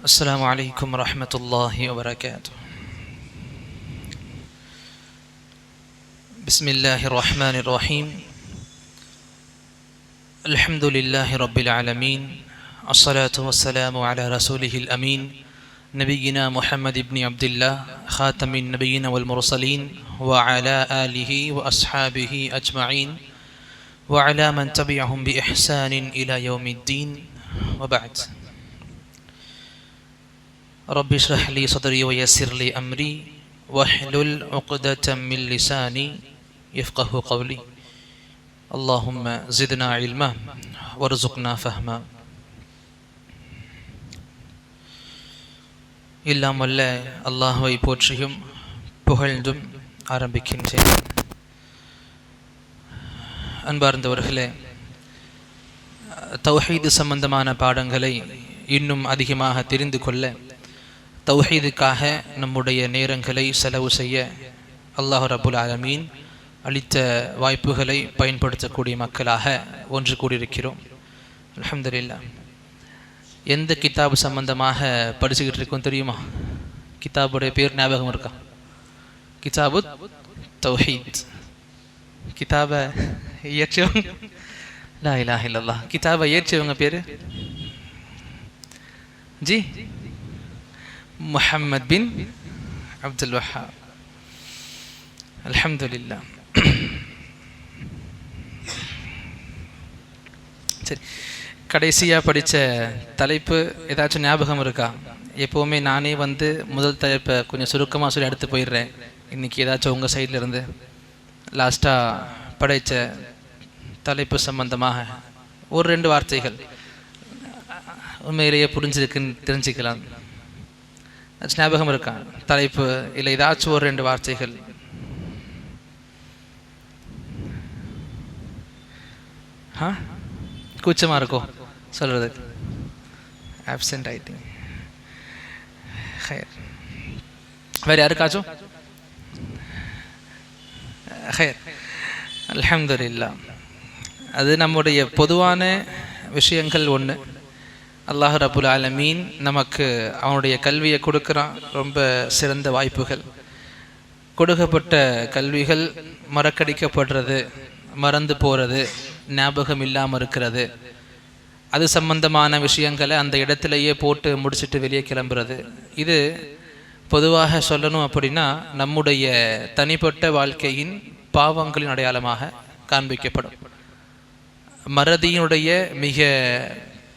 السلام عليكم ورحمة الله وبركاته. بسم الله الرحمن الرحيم. الحمد لله رب العالمين، الصلاة والسلام على رسوله الأمين نبينا محمد بن عبد الله خاتم النبيين والمرسلين وعلى آله وأصحابه أجمعين وعلى من تبعهم بإحسان إلى يوم الدين، وبعد. رب اشرح لي صدري ويسر لي أمري واحلل عقدة من لساني يفقه قولي. اللهم زدنا علما وارزقنا فهما. எல்லாம் வல்ல அல்லாஹ்வை போற்றியும் புகழ்ந்தும் ஆரம்பிக்கின்றேன். அன்பார்ந்தவர்களே, தௌஹீது சம்பந்தமான பாடங்களை இன்னும் அதிகமாக தெரிந்து கொள்ள, தௌஹீதுக்காக நம்முடைய நேரங்களை செலவு செய்ய அல்லாஹ் ரப்புல் ஆலமீன் அளித்த வாய்ப்புகளை பயன்படுத்தக்கூடிய மக்களாக ஒன்று கூடியிருக்கிறோம். அல்ஹம்துலில்லாஹ். எந்த கிதாபு சம்பந்தமாக படிச்சுக்கிட்டு இருக்கோம் தெரியுமா? கிதாபுடைய பேர் ஞாபகம் இருக்கா? கிதாபு தௌஹீத். கிதாபை இயற்றியவங்க லா இலாஹ இல்லல்லாஹ். கிதாபை இயற்றியவங்க பேரு ஜி முஹம்மத் பின் அப்துல் வஹாப். அல்ஹம்துலில்லாஹ். சரி, கடைசியாக படித்த தலைப்பு ஏதாச்சும் ஞாபகம் இருக்கா? எப்போவுமே நானே முதல் தலைப்பை கொஞ்சம் சுருக்கமாக சொல்லி எடுத்து போயிடுறேன். இன்றைக்கி ஏதாச்சும் உங்கள் சைடில் இருந்து லாஸ்ட்டாக படித்த தலைப்பு சம்பந்தமாக ஒரு ரெண்டு வார்த்தைகள் உண்மையிலேயே புரிஞ்சிருக்குன்னு தெரிஞ்சுக்கலாம். ஞாபகம் இருக்கா தலைப்பு? இல்லை ஏதாச்சும் ஒரு ரெண்டு வார்த்தைகள்? கூச்சமாக இருக்கும் சொல்கிறது. ஆப்சென்ட் ஆயிட்டீங்க. வேறு யாருக்காச்சும்? அல்ஹம்துலில்லாஹ். அது நம்முடைய பொதுவான விஷயங்கள். ஒன்று, அல்லாஹ் ரப்புல் ஆலமீன் நமக்கு அவனுடைய கல்வியை கொடுக்குறான். ரொம்ப சிறந்த வாய்ப்புகள். கொடுக்கப்பட்ட கல்விகள் மறக்கடிக்கப்படுறது, மறந்து போகிறது, ஞாபகம் இல்லாமல் இருக்கிறது, அது சம்பந்தமான விஷயங்களை அந்த இடத்துலையே போட்டு முடிச்சுட்டு வெளியே கிளம்புறது. இது பொதுவாக சொல்லணும் அப்படின்னா நம்முடைய தனிப்பட்ட வாழ்க்கையின் பாவங்களின் அடையாளமாக காண்பிக்கப்படும். மறதியினுடைய மிக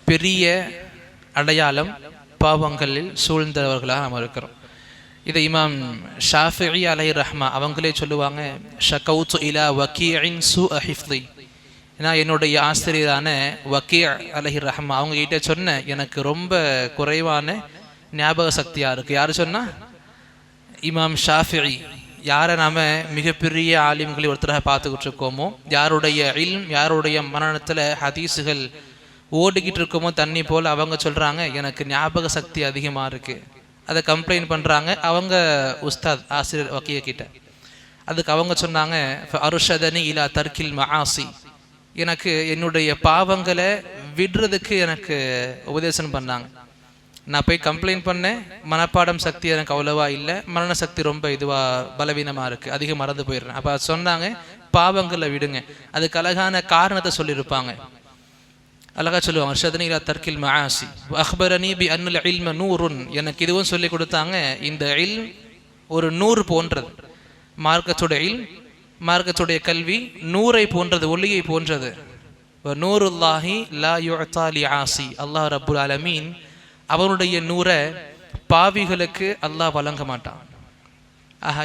பெரிய அடையாளம் பாவங்களில் சூழ்ந்தவர்களாக நாம் இருக்கிறோம். இதை இமாம் ஷாஃபிஈ அலைஹி ரஹ்மா அவங்களே சொல்லுவாங்க, ஷகௌது இலா வகீஇன் சூஅ ஹிஃப்தி. ஏன்னா என்னுடைய ஆசிரியரான வகீ அலைஹி ரஹ்மா அவங்க கிட்ட சொன்ன, எனக்கு ரொம்ப குறைவான ஞாபக சக்தியாக இருக்குது. யார் சொன்னால்? இமாம் ஷாஃபிஈ. யாரை நாம் மிகப்பெரிய ஆலிம்களை ஒருத்தராக பார்த்துக்கிட்டு இருக்கோமோ, யாருடைய இல்ம், யாருடைய மனநத்தில் ஹதீஸுகள் ஓடிக்கிட்டு இருக்கோமோ தண்ணி போல், அவங்க சொல்கிறாங்க எனக்கு ஞாபக சக்தி அதிகமாக இருக்குது. அதை கம்ப்ளைண்ட் பண்ணுறாங்க அவங்க உஸ்தாத் ஆசிரியர் வக்கீய கிட்ட. அதுக்கு அவங்க சொன்னாங்க, அருஷதனி இலா தர்கில் மஆசி. எனக்கு என்னுடைய பாவங்களை விடுறதுக்கு எனக்கு உபதேசம் பண்ணாங்க. நான் போய் கம்ப்ளைண்ட் பண்ணேன், மனப்பாடம் சக்தி எனக்கு அவ்வளோவா இல்லை, மரண சக்தி ரொம்ப இதுவாக பலவீனமாக இருக்குது, அதிகம் மறந்து போயிடுறேன். அப்போ சொன்னாங்க, பாவங்களை விடுங்க. அதுக்கு அழகான காரணத்தை சொல்லியிருப்பாங்க. அழகா சொல்லுவாங்க, ஷதனி இலா தர்கில் மஆசி அக்பரனி பி அன்னல் இல்ம நூருன். எனக்கு இதுவும் சொல்லி கொடுத்தாங்க, இந்த இல்ம் ஒரு நூறு போன்றது. மார்க்கத்துடைய இல்ம், மார்க்கத்துடைய கல்வி நூரை போன்றது, ஒளியை போன்றது. நூருல்லாஹி லா யுஅதா லி ஆசி. அல்லாஹ் ரப்புல் ஆலமீன் அவனுடைய நூரை பாவிகளுக்கு அல்லாஹ் வழங்க மாட்டான்.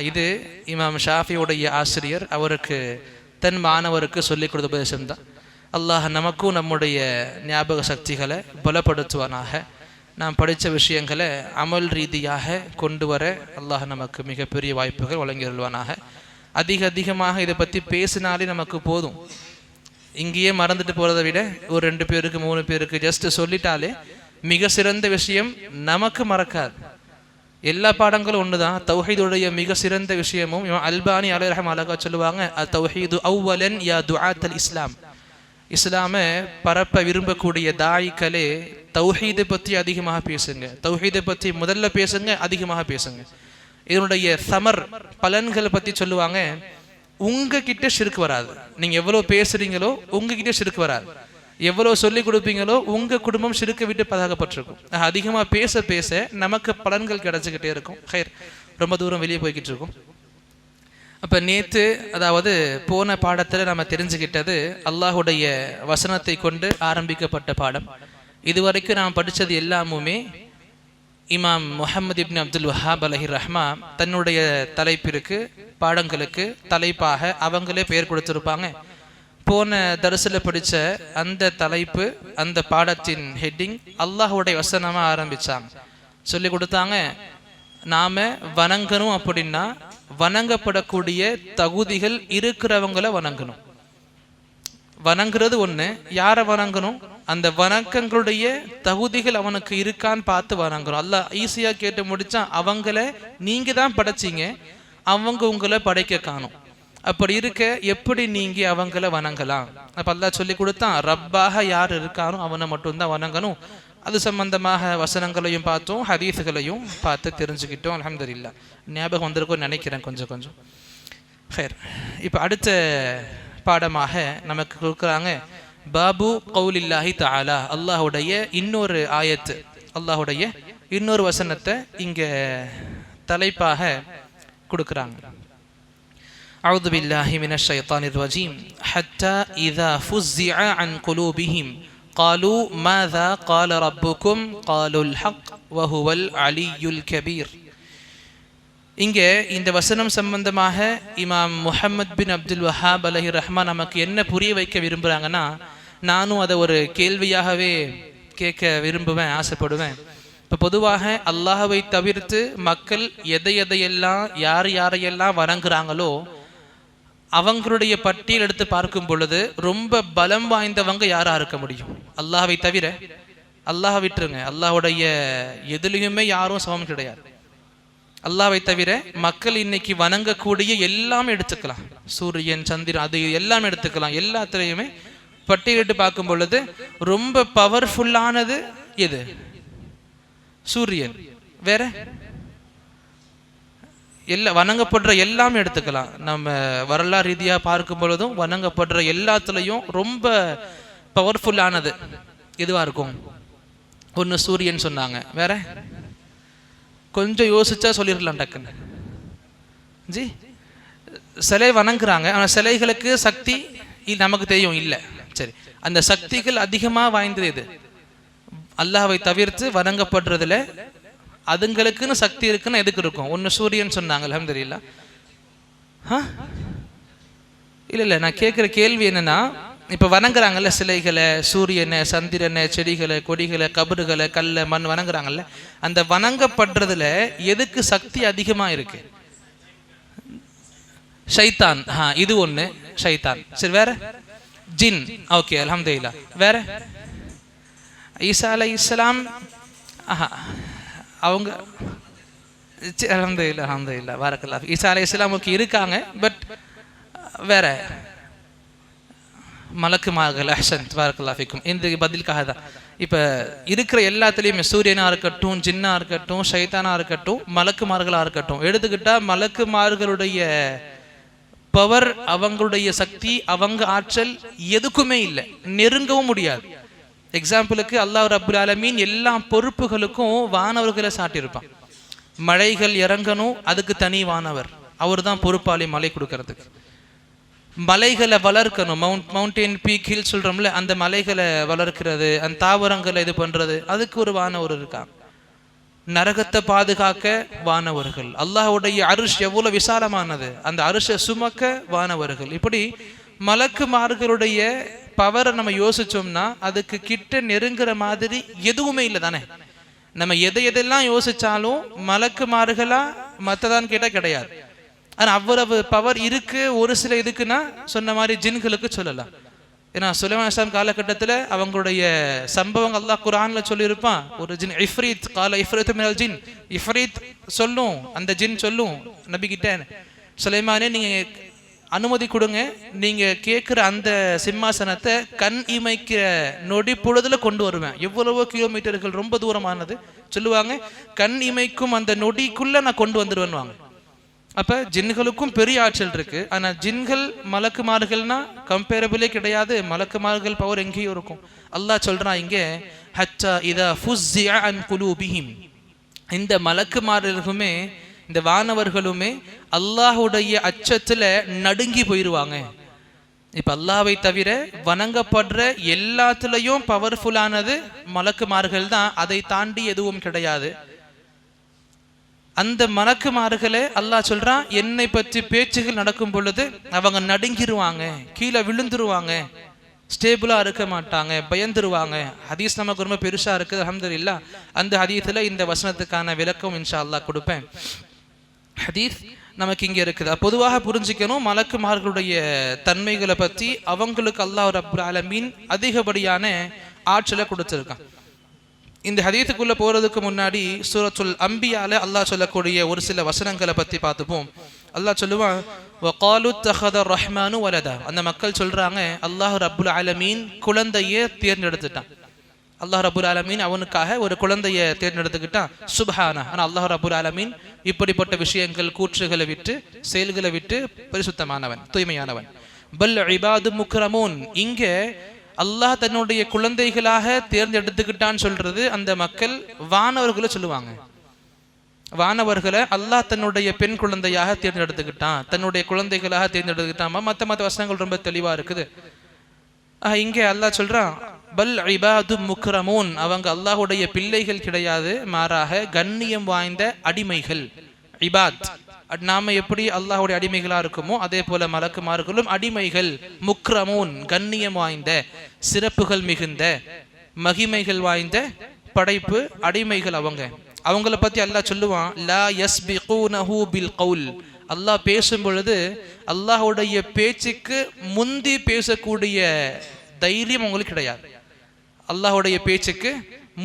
இது இமாம் ஷாஃபியுடைய ஆசிரியர் அவருக்கு தன் மாணவருக்கு சொல்லிக் கொடுத்த உபதேசம்தான். அல்லாஹ் நமக்கும் நம்முடைய ஞாபக சக்திகளை பலப்படுத்துவானாக. நாம் படித்த விஷயங்களை அமல் ரீதியாக கொண்டு வர அல்லாஹ் நமக்கு மிகப்பெரிய வாய்ப்புகள் வழங்கிடுவானாக. அதிகமாக இதை பற்றி பேசினாலே நமக்கு போதும். இங்கேயே மறந்துட்டு போகிறத விட ஒரு 2 பேருக்கு 3 பேருக்கு ஜஸ்ட் சொல்லிட்டாலே மிக சிறந்த விஷயம் நமக்கு மறக்காது. எல்லா பாடங்களும் ஒன்று தான். தௌஹீதுடைய மிக சிறந்த விஷயமும் அல்பானி அலைஹி ரஹ்மத்துல்லாஹி அழகா சொல்லுவாங்க, தௌஹீது அவ்வலன் யா துஆத்தல் இஸ்லாம். இஸ்லாமை பரப்ப விரும்பக்கூடிய தாயிக்களே தௌஹீதை பற்றி அதிகமாக பேசுங்க, தௌஹீதை பற்றி முதல்ல பேசுங்க, அதிகமாக பேசுங்க. இதனுடைய சமர் பலன்களை பற்றி சொல்லுவாங்க. உங்ககிட்ட ஷிர்க் வராது. நீங்க எவ்வளோ பேசுறீங்களோ உங்ககிட்ட ஷிர்க் வராது. எவ்வளோ சொல்லி கொடுப்பீங்களோ உங்க குடும்பம் ஷிர்க்கை விட்டு பாதுகாக்கப்பட்டிருக்கும். அதிகமாக பேச பேச நமக்கு பலன்கள் கிடைச்சிக்கிட்டே இருக்கும். ஹைர், ரொம்ப தூரம் வெளியே போய்கிட்டு இருக்கும். அப்போ நேற்று, அதாவது போன பாடத்தில் நம்ம தெரிஞ்சுக்கிட்டது அல்லாஹுடைய வசனத்தை கொண்டு ஆரம்பிக்கப்பட்ட பாடம். இதுவரைக்கும் நாம் படித்தது எல்லாமுமே இமாம் முஹம்மது இப்னு அப்துல் வஹாப் அலைஹி ரஹ்மா தன்னுடைய தலைப்பிற்கு பாடங்களுக்கு தலைப்பாக அவங்களே பெயர் கொடுத்துருப்பாங்க. போன தரிசில் படித்த அந்த தலைப்பு, அந்த பாடத்தின் ஹெட்டிங் அல்லாஹுடைய வசனமாக ஆரம்பித்தாங்க. சொல்லி கொடுத்தாங்க, நாம் வணங்கணும் அப்படின்னா வணங்கப்படக்கூடிய தகுதிகள் இருக்கிறவங்களை வணங்கணும். வணங்குறது ஒன்று, யாரை வணங்கணும்? அந்த வணக்கங்களுடைய தகுதிகள் அவனுக்கு இருக்கான்னு பார்த்து வணங்கணும். அல்லாஹ் ஈஸியாக கேட்டு முடிச்சா, அவங்கள நீங்கள் தான் படைச்சிங்க, அவங்க உங்களை படைக்க காணும். அப்படி இருக்க எப்படி நீங்கள் அவங்கள வணங்கலாம்? அப்போ அல்லாஹ் சொல்லி கொடுத்தான், ரப்பாக யார் இருக்கானோ அவனை மட்டும்தான் வணங்கணும். அது சம்பந்தமாக வசனங்களையும் பார்த்தோம், ஹதீஸுகளையும் பார்த்து தெரிஞ்சுக்கிட்டோம். அல்ஹம்துலில்லாஹ், ஞாபகம் வந்திருக்கும்னு நினைக்கிறேன் கொஞ்சம் கொஞ்சம். ஹைர், இப்போ அடுத்த பாடமாக நமக்கு கொடுக்குறாங்க பாபு கௌலில்லாஹி தஆலா, அல்லாஹுடைய இன்னொரு ஆயத்து, அல்லாஹுடைய இன்னொரு வசனத்தை இங்கே தலைப்பாக கொடுக்குறாங்க. அஊது பில்லாஹி மினஷ் ஷைத்தானிர் ரஜீம். ஹத்தா இதா ஃபுஸ்ஸிஅ அன் குலூபிஹிம் காலு மாதா கால ரப்புக்கும் காலுல் ஹக் வஹுவல் அலியுல் கபீர். இங்கே இந்த வசனம் சம்பந்தமாக இமாம் முஹம்மது பின் அப்துல் வஹாப் அலைஹி ரஹ்மா நமக்கு என்ன புரிய வைக்க விரும்புகிறாங்கன்னா, நானும் அதை ஒரு கேள்வியாகவே கேட்க விரும்புவேன், ஆசைப்படுவேன். இப்போ பொதுவாக அல்லாஹ்வை தவிர்த்து மக்கள் எதையெல்லாம் யாரையெல்லாம் வணங்குறாங்களோ அவங்களுடைய பட்டியல் எடுத்து பார்க்கும் பொழுது ரொம்ப பலம் வாய்ந்தவங்க யாரா இருக்க முடியும்? அல்லாஹ்வை தவிர. அல்லாஹ் விட்டுருங்க, அல்லாஹுடைய எதுலையுமே யாரும் சமம் கிடையாது. அல்லாஹ்வை தவிர மக்கள் இன்னைக்கு வணங்கக்கூடிய எல்லாமே எடுத்துக்கலாம், சூரியன் சந்திரன் அது எல்லாம் எடுத்துக்கலாம். எல்லாத்துலேயுமே பட்டியலிட்டு பார்க்கும் பொழுது ரொம்ப பவர்ஃபுல்லானது எது? சூரியன். வேற எல்லா வணங்கப்படுற எல்லாமே எடுத்துக்கலாம். நம்ம வரலாறு ரீதியாக பார்க்கும் பொழுதும் வணங்கப்படுற எல்லாத்துலேயும் ரொம்ப பவர்ஃபுல்லானது எதுவாக இருக்கும்? ஒன்று சூரியன் சொன்னாங்க. வேற கொஞ்சம் யோசிச்சா சொல்லிடலாம் டக்குன்னு. ஜி, சிலை வணங்குறாங்க, ஆனால் சிலைகளுக்கு சக்தி நமக்கு தெரியும் இல்லை. சரி, அந்த சக்திகள் அதிகமாக வாய்ந்தது எது? அல்லாஹ்வை தவிர்த்து வணங்கப்படுறதுல அதுங்களுக்குன்னு சக்தி இருக்குன்னு எதுக்கு இருக்கும்? ஒன்று சூரியன் சொன்னாங்க. அல்ஹம்துலில்லாஹ். இல்லை, நான் கேட்குற கேள்வி என்னன்னா, இப்போ வணங்குறாங்கல்ல சிலைகளை, சூரியனை, சந்திரனை, செடிகளை, கொடிகளை, கபறுகளை, கல்லை, மண் வணங்குறாங்கல்ல, அந்த வணங்கப்படுறதுல எதுக்கு சக்தி அதிகமாக இருக்கு? ஷைத்தான். இது ஒன்று, ஷைத்தான். சரி, வேற ஜின். ஓகே, அல்ஹம்துலில்லாஹ். வேற ஈசா அலைஹிஸ்ஸலாம். அவங்க அல்ஹம்துலில்லாஹ், அல்ஹம்துலில்லாஹ், பாரக்கல்லாஹ். ஈசா அலைஹிஸ்ஸலாம் ஓகே இருக்காங்க, பட் வேற மலக்குமார்கள். அஹ்சன்த், பாரக்கல்லாஹ் ஃபீக்கும். இந்த பதிலுக்காக தான் இப்போ இருக்கிற எல்லாத்துலேயுமே சூரியனாக இருக்கட்டும், ஜின்னாக இருக்கட்டும், ஷைத்தானாக இருக்கட்டும், மலக்குமார்களாக இருக்கட்டும், எடுத்துக்கிட்டால் மலக்குமார்களுடைய பவர், அவங்களுடைய சக்தி, அவங்க ஆற்றல் எதுக்குமே இல்லை, நெருங்கவும் முடியாது. எக்ஸாம்பிளுக்கு அல்லாஹ் ரப்புல் ஆலமீன் எல்லா பொறுப்புகளுக்கும் வானவர்களை சாட்டியிருப்பான். மழைகள் இறங்கணும், அதுக்கு தனி வானவர், அவர் தான் பொறுப்பாளி மழை கொடுக்கறதுக்கு. மலைகளை வளர்க்கணும், மவுண்டெயின் பீக் ஹில் சொல்கிறோம்ல, அந்த மலைகளை வளர்க்கிறது, அந்த தாவரங்களை இது பண்ணுறது, அதுக்கு ஒரு வானவர் இருக்காங்க. நரகத்தை பாதுகாக்க வானவர்கள். அல்லாஹ்வுடைய அரிஷ் எவ்வளோ விசாலமானது, அந்த அரிஷை சுமக்க வானவர்கள். இப்படி மலக்குமார்களுடைய பவரை நம்ம யோசிச்சோம்னா அதுக்கு கிட்ட நெருங்குற மாதிரி எதுவுமே இல்லை தானே. நம்ம எதையெல்லாம் யோசிச்சாலும் மலக்குமார்களா மற்றதான் கேட்டால் கிடையாது. ஆனால் அவ்வளவு பவர் இருக்கு. ஒரு சில இதுக்குன்னா சொன்ன மாதிரி ஜின்களுக்கு சொல்லலாம். ஏன்னா சுலைமான் அலைஹிஸ்ஸலாம் காலகட்டத்தில் அவங்களுடைய சம்பவங்கள் அல்லாஹ் குர்ஆன்ல சொல்லியிருப்பான். ஒரு ஜின் இஃப்ரீத் கால இஃப்ரீத் மினல் ஜின், இஃப்ரீத் சொல்லும், அந்த ஜின் சொல்லும் நபி கிட்ட, சுலைமானே நீங்கள் அனுமதி கொடுங்க, நீங்க கேட்குற அந்த சிம்மாசனத்தை கண் இமைக்கிற நொடி பொழுதுல கொண்டு வருவேன். எவ்வளவோ கிலோமீட்டர்கள், ரொம்ப தூரமானது. சொல்லுவாங்க, கண் இமைக்கும் அந்த நொடிக்குள்ள நான் கொண்டு வந்துடுவேன்வாங்க. அப்ப ஜின்களுக்கும் பெரிய ஆற்றல் இருக்கு. ஆனா ஜின்கள் மலக்குமார்கள்னா கம்பேரபிளே கிடையாது. மலக்குமார்கள் பவர் எங்கேயும் இருக்கும். அல்லாஹ் சொல்றான் இங்கே, ஹத்தா இதா ஃபுஸ்ஸிஅ அன் குலூபிஹிம், இந்த மலக்குமார்களுமே இந்த வானவர்களுமே அல்லாஹுடைய அச்சத்துல நடுங்கி போயிடுவாங்க. இப்ப அல்லாஹ்வை தவிர வணங்கப்படுற எல்லாத்துலயும் பவர்ஃபுல்லானது மலக்குமார்கள் தான். அதை தாண்டி எதுவும் கிடையாது. அந்த மலக்குமார்களே அல்லாஹ் சொல்றான், என்னை பற்றி பேச்சுகள் நடக்கும் பொழுது அவங்க நடுங்கிருவாங்க, கீழே விழுந்துருவாங்க, ஸ்டேபிளா இருக்க மாட்டாங்க, பயந்துருவாங்க. ஹதீஸ் நமக்கு ரொம்ப பெருசா இருக்குது, அல்ஹம்துலில்லாஹ். அந்த ஹதீஸ்ல இந்த வசனத்துக்கான விளக்கம் இன்ஷா அல்லாஹ் கொடுப்பேன். ஹதீஸ் நமக்கு இங்க இருக்குது. பொதுவாக புரிஞ்சுக்கணும், மலக்குமார்களுடைய தன்மைகளை பற்றி அவங்களுக்கு அல்லாஹ் ரப்புல் ஆலமீன் அதிகப்படியான ஆற்றலை கொடுத்திருக்கான். இந்த ஹதீஸுக்குள்ள போறதுக்கு முன்னாடி சூரத்துல் அம்பியால அல்லாஹ் சொல்லக்கூடிய ஒரு சில வசனங்களை பத்தி பார்த்துப்போம். அல்லாஹ் சொல்லுவான், வகாலு தஹத ரஹ்மானு வலதா. அந்த மக்கள் சொல்றாங்க, அல்லாஹ் ரப்புல் ஆலமீன் குழந்தையை தேர்ந்தெடுத்துட்டான். அல்லாஹ் ரப்புல் ஆலமீன் அவனுக்காக ஒரு குழந்தையை தேர்ந்தெடுத்துக்கிட்டான். சுப்ஹானா. ஆனா அல்லாஹ் ரப்புல் ஆலமீன் இப்படிப்பட்ட விஷயங்கள், கூற்றுகளை விட்டு, செயல்களை விட்டு பரிசுத்தமானவன், தூய்மையானவன். பல் இபாது முக்ரமூன். இங்க அல்லாஹ் தன்னுடைய குழந்தைகளாக தேர்ந்தெடுத்துக்கிட்டான்னு சொல்றது அந்த மக்கள் வானவர்களை சொல்லுவாங்க. வானவர்களை அல்லாஹ் தன்னுடைய பெண் குழந்தையாக தேர்ந்தெடுத்துக்கிட்டான், தன்னுடைய குழந்தைகளாக தேர்ந்தெடுத்துக்கிட்டான். மற்ற வசனங்கள் ரொம்ப தெளிவா இருக்குது. இங்கே அல்லாஹ் சொல்றான், பல் இபாது முக்ரமூன், அவங்க அல்லாஹுடைய பிள்ளைகள் கிடையாது, மாறாக கண்ணியம் வாய்ந்த அடிமைகள். இபாத், நாம எப்படி அல்லாஹுடைய அடிமைகளா இருக்குமோ அதே போல மலக்குமார்களும் அடிமைகள். முக்ரமூன், கண்ணியம் வாய்ந்த, சிறப்புகள் மிகுந்த, மகிமைகள் வாய்ந்த படைப்பு அடிமைகள் அவங்கள பத்தி அல்லாஹ் சொல்லுவான், லா யஸ்பிகூனஹு பில் கவுல். அல்லாஹ் பேசும் பொழுது அல்லாஹுடைய பேச்சுக்கு முந்தி பேசக்கூடிய தைரியம் உங்களுக்கு கிடையாது. அல்லாஹுடைய பேச்சுக்கு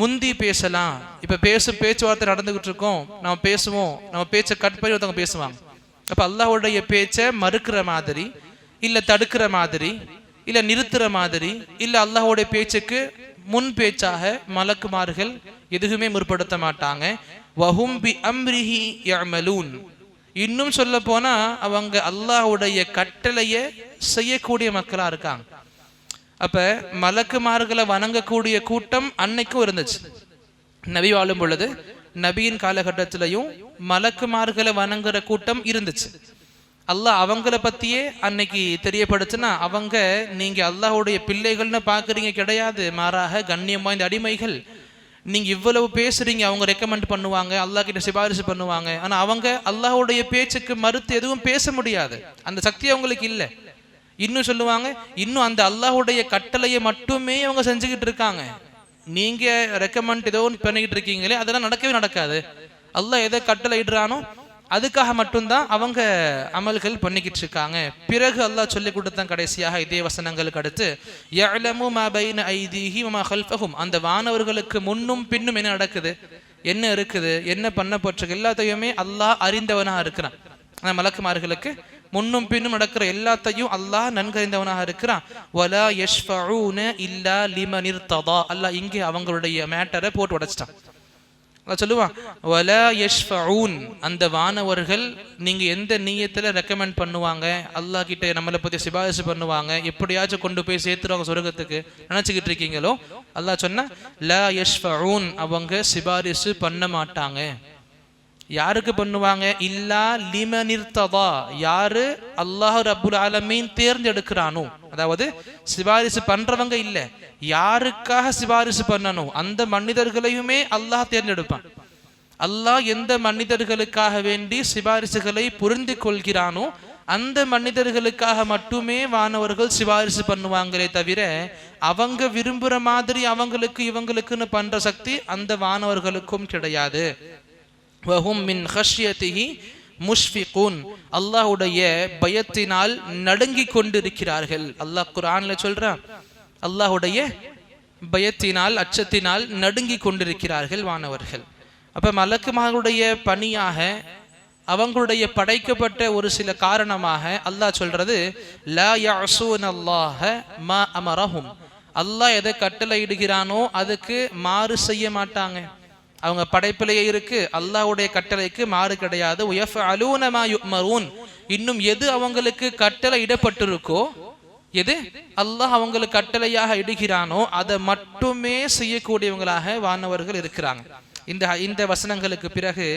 முந்தி பேசலாம். இப்ப பேச்சுவார்த்தை நடந்துகிட்டு இருக்கோம், நம்ம பேசுவோம், நம்ம பேச்சை கட் பண்ணி ஒருத்தவங்க பேசுவாங்க. அப்ப அல்லாஹுடைய பேச்சை மறுக்கிற மாதிரி, இல்ல தடுக்கிற மாதிரி, இல்ல நிறுத்துற மாதிரி, இல்ல அல்லாஹுடைய பேச்சுக்கு முன் பேச்சாக மலக்குமார்கள் எதுவுமே முற்படுத்த மாட்டாங்க. வஹும் பி அம்ரிஹி யஅமலூன். இன்னும் சொல்ல போனா அவங்க அல்லாஹுடைய கட்டளையை செய்யக்கூடிய மக்களா இருக்காங்க. அப்ப மலக்குமார்களை வணங்கக்கூடிய கூட்டம் அன்னைக்கும் இருந்துச்சு. நபி வாழும் பொழுது, நபியின் காலகட்டத்திலையும் மலக்குமார்களை வணங்குற கூட்டம் இருந்துச்சு. அல்லாஹ் அவங்கள பத்தியே அன்னைக்கு தெரியப்படுத்துனா, அவங்க நீங்க அல்லாஹுடைய பிள்ளைகள்னு பாக்குறீங்க கிடையாது, மாறாக கண்ணியம் வாய்ந்த அடிமைகள். நீங்க இவ்வளவு பேசுறீங்க, அவங்க ரெக்கமெண்ட் பண்ணுவாங்க, அல்லாஹ் கிட்ட சிபாரிசு பண்ணுவாங்க. ஆனா அவங்க அல்லாஹுடைய பேச்சுக்கு மறுத்து எதுவும் பேச முடியாது, அந்த சக்தி அவங்களுக்கு இல்லை. இன்னும் சொல்லுவாங்க, இன்னும் அந்த அல்லாஹுடைய கட்டளையை மட்டுமே அவங்க செஞ்சுக்கிட்டு இருக்காங்க. நீங்க ரெக்கமெண்ட் ஏதோ பண்ணிக்கிட்டு இருக்கீங்களே, அதெல்லாம் நடக்கவே நடக்காது. அல்லாஹ் எதை கட்டளை இடுறானோ அதுக்காக மட்டும்தான் அவங்க அமல்கள் பண்ணிக்கிட்டு இருக்காங்க. பிறகு அல்லாஹ் சொல்லி கொடுத்தான் கடைசியாக இதே வசனங்களுக்கு அடுத்து, யஅலமு மா பைன ஐதீஹி வ மா கல்ஃபஹும். அந்த வானவர்களுக்கு முன்னும் பின்னும் என்ன நடக்குது, என்ன இருக்குது, என்ன பண்ணப்பட்டிருக்கு, எல்லாத்தையுமே அல்லாஹ் அறிந்தவனாக இருக்கிறான். ஆனால் மலக்குமார்களுக்கு முன்னும் பின்னும் நடக்கிற எல்லாத்தையும் அல்லாஹ் நன்கறிந்தவனாக இருக்கிறான். வலா யஷ்ஃபஊன இல்லா லிமன் இர்ததா. அல்லாஹ் இங்கே அவங்களுடைய மேட்டரை போட்டு உடைச்சிட்டான். சொல்லுவான், வலா யஷ்ஃபஊன். அந்த வானவர்கள் நீங்க எந்த நியத்துல ரெக்கமெண்ட் பண்ணுவாங்க, அல்லாஹ் கிட்ட நம்மளை பத்தி சிபாரிசு பண்ணுவாங்க, எப்படியாச்சும் கொண்டு போய் சேர்த்துருவாங்க சொர்க்கத்துக்கு நினைச்சுக்கிட்டு இருக்கீங்களோ, அல்லாஹ் சொன்னா லா யஷ்ஃபஊன், அவங்க சிபாரிசு பண்ண மாட்டாங்க. யாருக்கு பண்ணுவாங்க? இல்லா லிமன் இர்ததா, யாரு அல்லாஹ் ரப்புல் ஆலமீன் தேர்ந்தெடுக்கிறானோ. அதாவது சிபாரிசு பண்றவங்க இல்ல, யாருக்காக சிபாரிசு பண்ணணும் அந்த மனிதர்களையுமே அல்லாஹ் தேர்ந்தெடுப்பான். அல்லாஹ் எந்த மனிதர்களுக்காக வேண்டி சிபாரிசுகளை புரிந்து கொள்கிறானோ அந்த மனிதர்களுக்காக மட்டுமே வானவர்கள் சிபாரிசு பண்ணுவாங்களே தவிர, அவங்க விரும்புற மாதிரி அவங்களுக்கு இவங்களுக்குன்னு பண்ற சக்தி அந்த வானவர்களுக்கும் கிடையாது. வஹும் மின் ஹஷ்யத்திஹி முஷ்ஃபிகூன். அல்லாஹ்வுடைய பயத்தினால் நடுங்கிக் கொண்டிருக்கிறார்கள். அல்லாஹ் குர்ஆன்ல சொல்றான், அல்லாஹ்வுடைய பயத்தினால், அச்சத்தினால் நடுங்கிக் கொண்டிருக்கிறார்கள் வானவர்கள். அப்ப மலக்குமார்களுடைய பணியாக அவங்களுடைய படைக்கப்பட்ட ஒரு சில காரணமாக அல்லாஹ் சொல்றது லா யஅஸூனல்லாஹ மா அமரஹும், அல்லாஹ் எதை கட்டளை இடுகிறானோ அதுக்கு மாறு செய்ய மாட்டாங்க. அவங்க படைப்பிலேயே இருக்கு, அல்லாஹ்வுடைய கட்டளைக்கு மாறு கிடையாது. வயஃபஅலூன மா யுமரூன், இன்னும் எது அவங்களுக்கு கட்டளை இடப்பட்டிருக்கோ, எது அல்லாஹ் அவங்களுக்கு கட்டளையாக இடுகிறானோ அதை மட்டுமே செய்யக்கூடியவங்களாக வானவர்கள் இருக்கிறாங்க. இந்த வசனங்களுக்கு பிறகு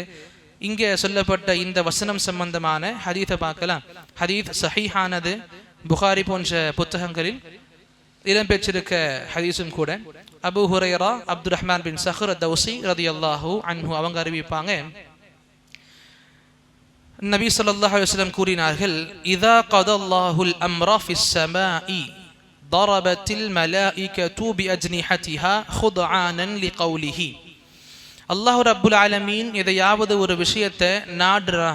இங்கே சொல்லப்பட்ட இந்த வசனம் சம்பந்தமான ஹதீத்தை பார்க்கலாம். ஹதீத் சஹீஹானது, புகாரி போன்ற புத்தகங்களில் இடம்பெற்றிருக்க ஹதீஸும் கூட. அபூ ஹுரைரா அப்துர் ரஹ்மான் பின் சஹர் தௌசி ரலியல்லாஹு அன்ஹு அவங்க அறிவிப்பாங்க, நபி ஸல்லல்லாஹு அலைஹி வஸல்லம் கூறினார்கள், இதா கதல்லாஹுல் அம்ர ஃபிஸ் ஸமாஇ ضربتில் மலாயிகத்து பிஅஜ்னிஹதிஹா خضعانا لقوله. அல்லாஹ் ரப்புல் ஆலமீன் எதையாவது ஒரு விஷயத்தை நாடுறா,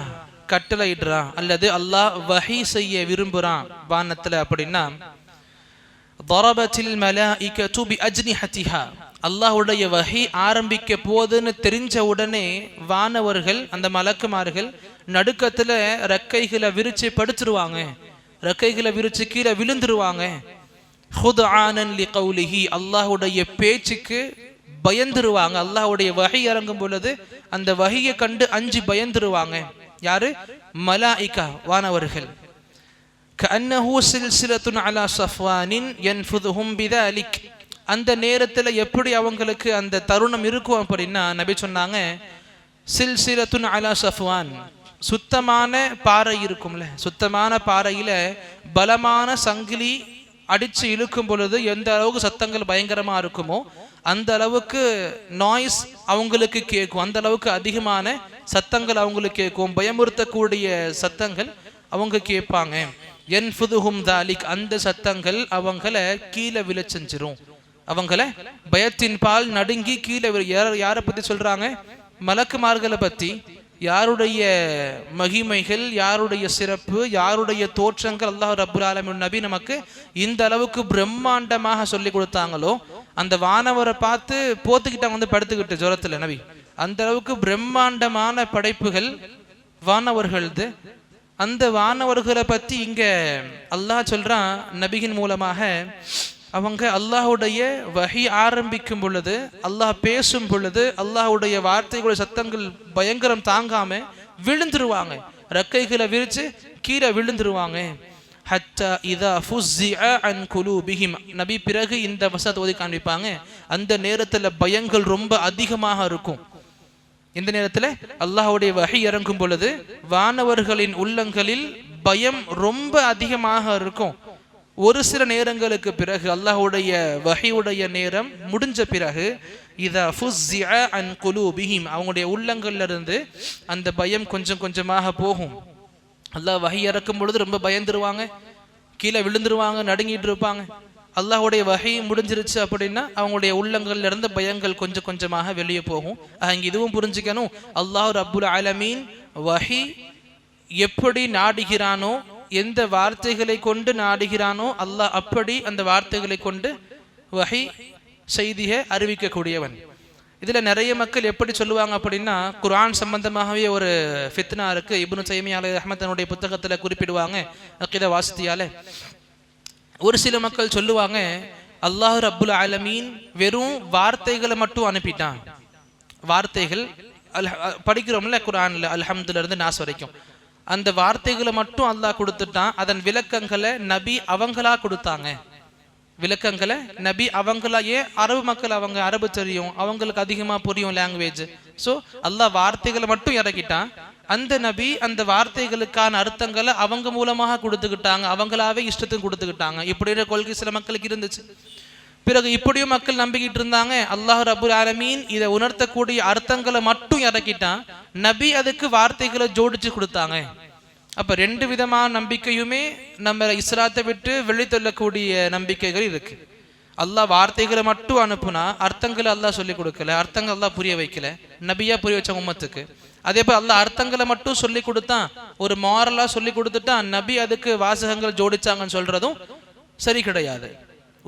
கட்டளையிடுறா, அல்லது அல்லாஹ் வஹி செய்ய விரும்புறான் வானத்துல அப்படின்னா, ضربتில் மலாயிகத்து பிஅஜ்னிஹதிஹா, அல்லாஹ்வுடைய வஹி ஆரம்பிக்க போதுன்னு தெரிஞ்ச உடனே வானவர்கள், அந்த மலக்குமார்கள் நடுக்கத்துல ரெக்கைகளை விரிச்சு படுத்துருவாங்க, ரெக்கைகளை விரிச்சு கீழே விழுந்துருவாங்க. خضعانا لقوله, அல்லாஹ்வுடைய பேச்சுக்கு பயந்துருவாங்க. அல்லாஹ்வுடைய வஹி இறங்கும் பொழுது அந்த வஹியை கண்டு அஞ்சு பயந்துருவாங்க. யாரு? மலாயிகா, வானவர்கள். கஅன்னஹு சில்சிலத்துன் அலா ஸஃப்வானின் யன்ஃபுதுஹும் பிதாலிக், அந்த நேரத்தில் எப்படி அவங்களுக்கு அந்த தருணம் இருக்கும் அப்படின்னா, நபி சொன்னாங்க, சில்சிலத்துன் அலா ஸஃப்வான், சுத்தமான பாறை இருக்கும்ல, சுத்தமான பாறையில பலமான சங்கிலி அடிச்சு இழுக்கும் பொழுது எந்த அளவுக்கு சத்தங்கள் பயங்கரமா இருக்குமோ அந்த அளவுக்கு நாய்ஸ் அவங்களுக்கு கேட்கும், அந்த அளவுக்கு அதிகமான சத்தங்கள் அவங்களுக்கு கேட்கும், பயமுறுத்தக்கூடிய சத்தங்கள் அவங்க கேட்பாங்க. யன்ஃபுதுஹும் தாலிக், அந்த சத்தங்கள் அவங்கள கீழே விழ செஞ்சிரும், அவங்கள பயத்தின் பால் நடுங்கி கீழே. யாரை பத்தி சொல்றாங்க? மலக்குமார்களை பத்தி. யாருடைய மகிமைகள், யாருடைய சிறப்பு, யாருடைய தோற்றங்கள் அல்லாஹ் ரப்புல் ஆலமீன் நபி நமக்கு இந்த அளவுக்கு பிரம்மாண்டமாக சொல்லி கொடுத்தாங்களோ, அந்த வானவரை பார்த்து போத்துக்கிட்டாங்க வந்து படுத்துக்கிட்டு ஜுரத்துல நபி. அந்த அளவுக்கு பிரம்மாண்டமான படைப்புகள் வானவர்களது. அந்த வானவர்களை பத்தி இங்க அல்லாஹ் சொல்றான் நபியின் மூலமாக. அவங்க அல்லாஹுடைய வஹி ஆரம்பிக்கும் பொழுது, அல்லாஹ் பேசும் பொழுது, அல்லாஹுடைய வார்த்தைகளுடைய சத்தங்கள் பயங்கரம் தாங்காம விழுந்துருவாங்க, ரெக்கைகளை விரிச்சு கீழே விழுந்துருவாங்க. ஹத்தா இதா ஃபுஸ்ஸிஅ அன் குலூபிஹிம், நபி பிறகு இந்த வசனத்தை ஓதி காண்பிப்பாங்க. அந்த நேரத்துல பயங்கள் ரொம்ப அதிகமாக இருக்கும். இந்த நேரத்துல அல்லாஹ்வுடைய வஹி இறங்கும் பொழுது வானவர்களின் உள்ளங்களில் பயம் ரொம்ப அதிகமாக இருக்கும். ஒரு சில நேரங்களுக்கு பிறகு, அல்லாஹ்வுடைய வஹியுடைய நேரம் முடிஞ்ச பிறகு, இதா ஃபுஸ்ஸிஅ அன் குலூபிஹிம், அவங்களுடைய உள்ளங்கள்ல இருந்து அந்த பயம் கொஞ்சம் கொஞ்சமாக போகும். அல்லாஹ் வஹி இறக்கும் பொழுது ரொம்ப பயந்துருவாங்க, கீழே விழுந்துருவாங்க, நடுங்கிட்டு இருப்பாங்க. அல்லாஹ்வுடைய வஹி முடிஞ்சிருச்சு அப்படின்னா அவங்களுடைய உள்ளங்கள்ல இருந்து பயங்கள் கொஞ்சம் கொஞ்சமாக வெளியே போகும். அங்க இதுவும் புரிஞ்சுக்கணும், அல்லாஹ் ரப்புல் ஆலமீன் வஹி எப்படி நாடுகிறானோ, எந்த வார்த்தைகளை கொண்டு நாடுகிறானோ அல்லாஹ் அப்படி அந்த வார்த்தைகளை கொண்டு வஹி செய்தியை அறிவிக்கக்கூடியவன். இதுல நிறைய மக்கள் எப்படி சொல்லுவாங்க அப்படின்னா, குர்ஆன் சம்பந்தமாகவே ஒரு ஃபித்னா இருக்கு. இப்னு தைமியா அலைஹி ரஹ்மத்துல்லாஹி புத்தகத்துல குறிப்பிடுவாங்க, அகீதா வாசித்தியால. ஒரு சில மக்கள் சொல்லுவாங்க, அல்லாஹ் ரப்புல் ஆலமீன் வெறும் வார்த்தைகளை மட்டும் அனுப்பிட்டான். வார்த்தைகள் படிக்கிறோம்ல குர்ஆன்ல, அல்ஹம்துல இருந்து நாஸ் வரைக்கும், அந்த வார்த்தைகளை மட்டும் அல்லாஹ் கொடுத்துட்டான். அதன் விளக்கங்களை நபி அவங்களா கொடுத்தாங்க. விளக்கங்களை நபி அவங்களா. ஏன்? அரபு மக்கள், அவங்க அரபு தெரியும், அவங்களுக்கு அதிகமா புரியும் லாங்குவேஜ். ஸோ அல்லாஹ் வார்த்தைகளை மட்டும் இறக்கிட்டான். அந்த நபி அந்த வார்த்தைகளுக்கான அர்த்தங்களை அவங்க மூலமாக கொடுத்துக்கிட்டாங்க, அவங்களாவே இஷ்டத்துக்கு கொடுத்துக்கிட்டாங்க. இப்படின்ற கொள்கை சில மக்களுக்கு இருந்துச்சு. பிறகு இப்படியும் மக்கள் நம்பிக்கிட்டு இருந்தாங்க. அல்லாஹ் ரப்புல் ஆலமீன் இதை உணர்த்தக்கூடிய அர்த்தங்களை மட்டும் இறக்கிட்டான், நபி அதுக்கு வார்த்தைகளை ஜோடிச்சு கொடுத்தாங்க. அப்ப ரெண்டு விதமான நம்பிக்கையுமே நம்ம இஸ்லாத்தை விட்டு வெளித்தள்ளக்கூடிய நம்பிக்கைகள் இருக்கு. அல்லாஹ் வார்த்தைகளை மட்டும் அனுப்புனா அர்த்தங்களை அல்லாஹ் சொல்லி கொடுக்கல, அர்த்தங்கள் அல்லாஹ் புரிய வைக்கல, நபியா புரிய வச்ச உம்மத்துக்கு. அதே போல் அல்லாஹ் அர்த்தங்களை மட்டும் சொல்லி கொடுத்தான், ஒரு மாரலா சொல்லி கொடுத்துட்டான், நபி அதுக்கு வாசகங்கள் ஜோடிச்சாங்கன்னு சொல்றதும் சரி கிடையாது.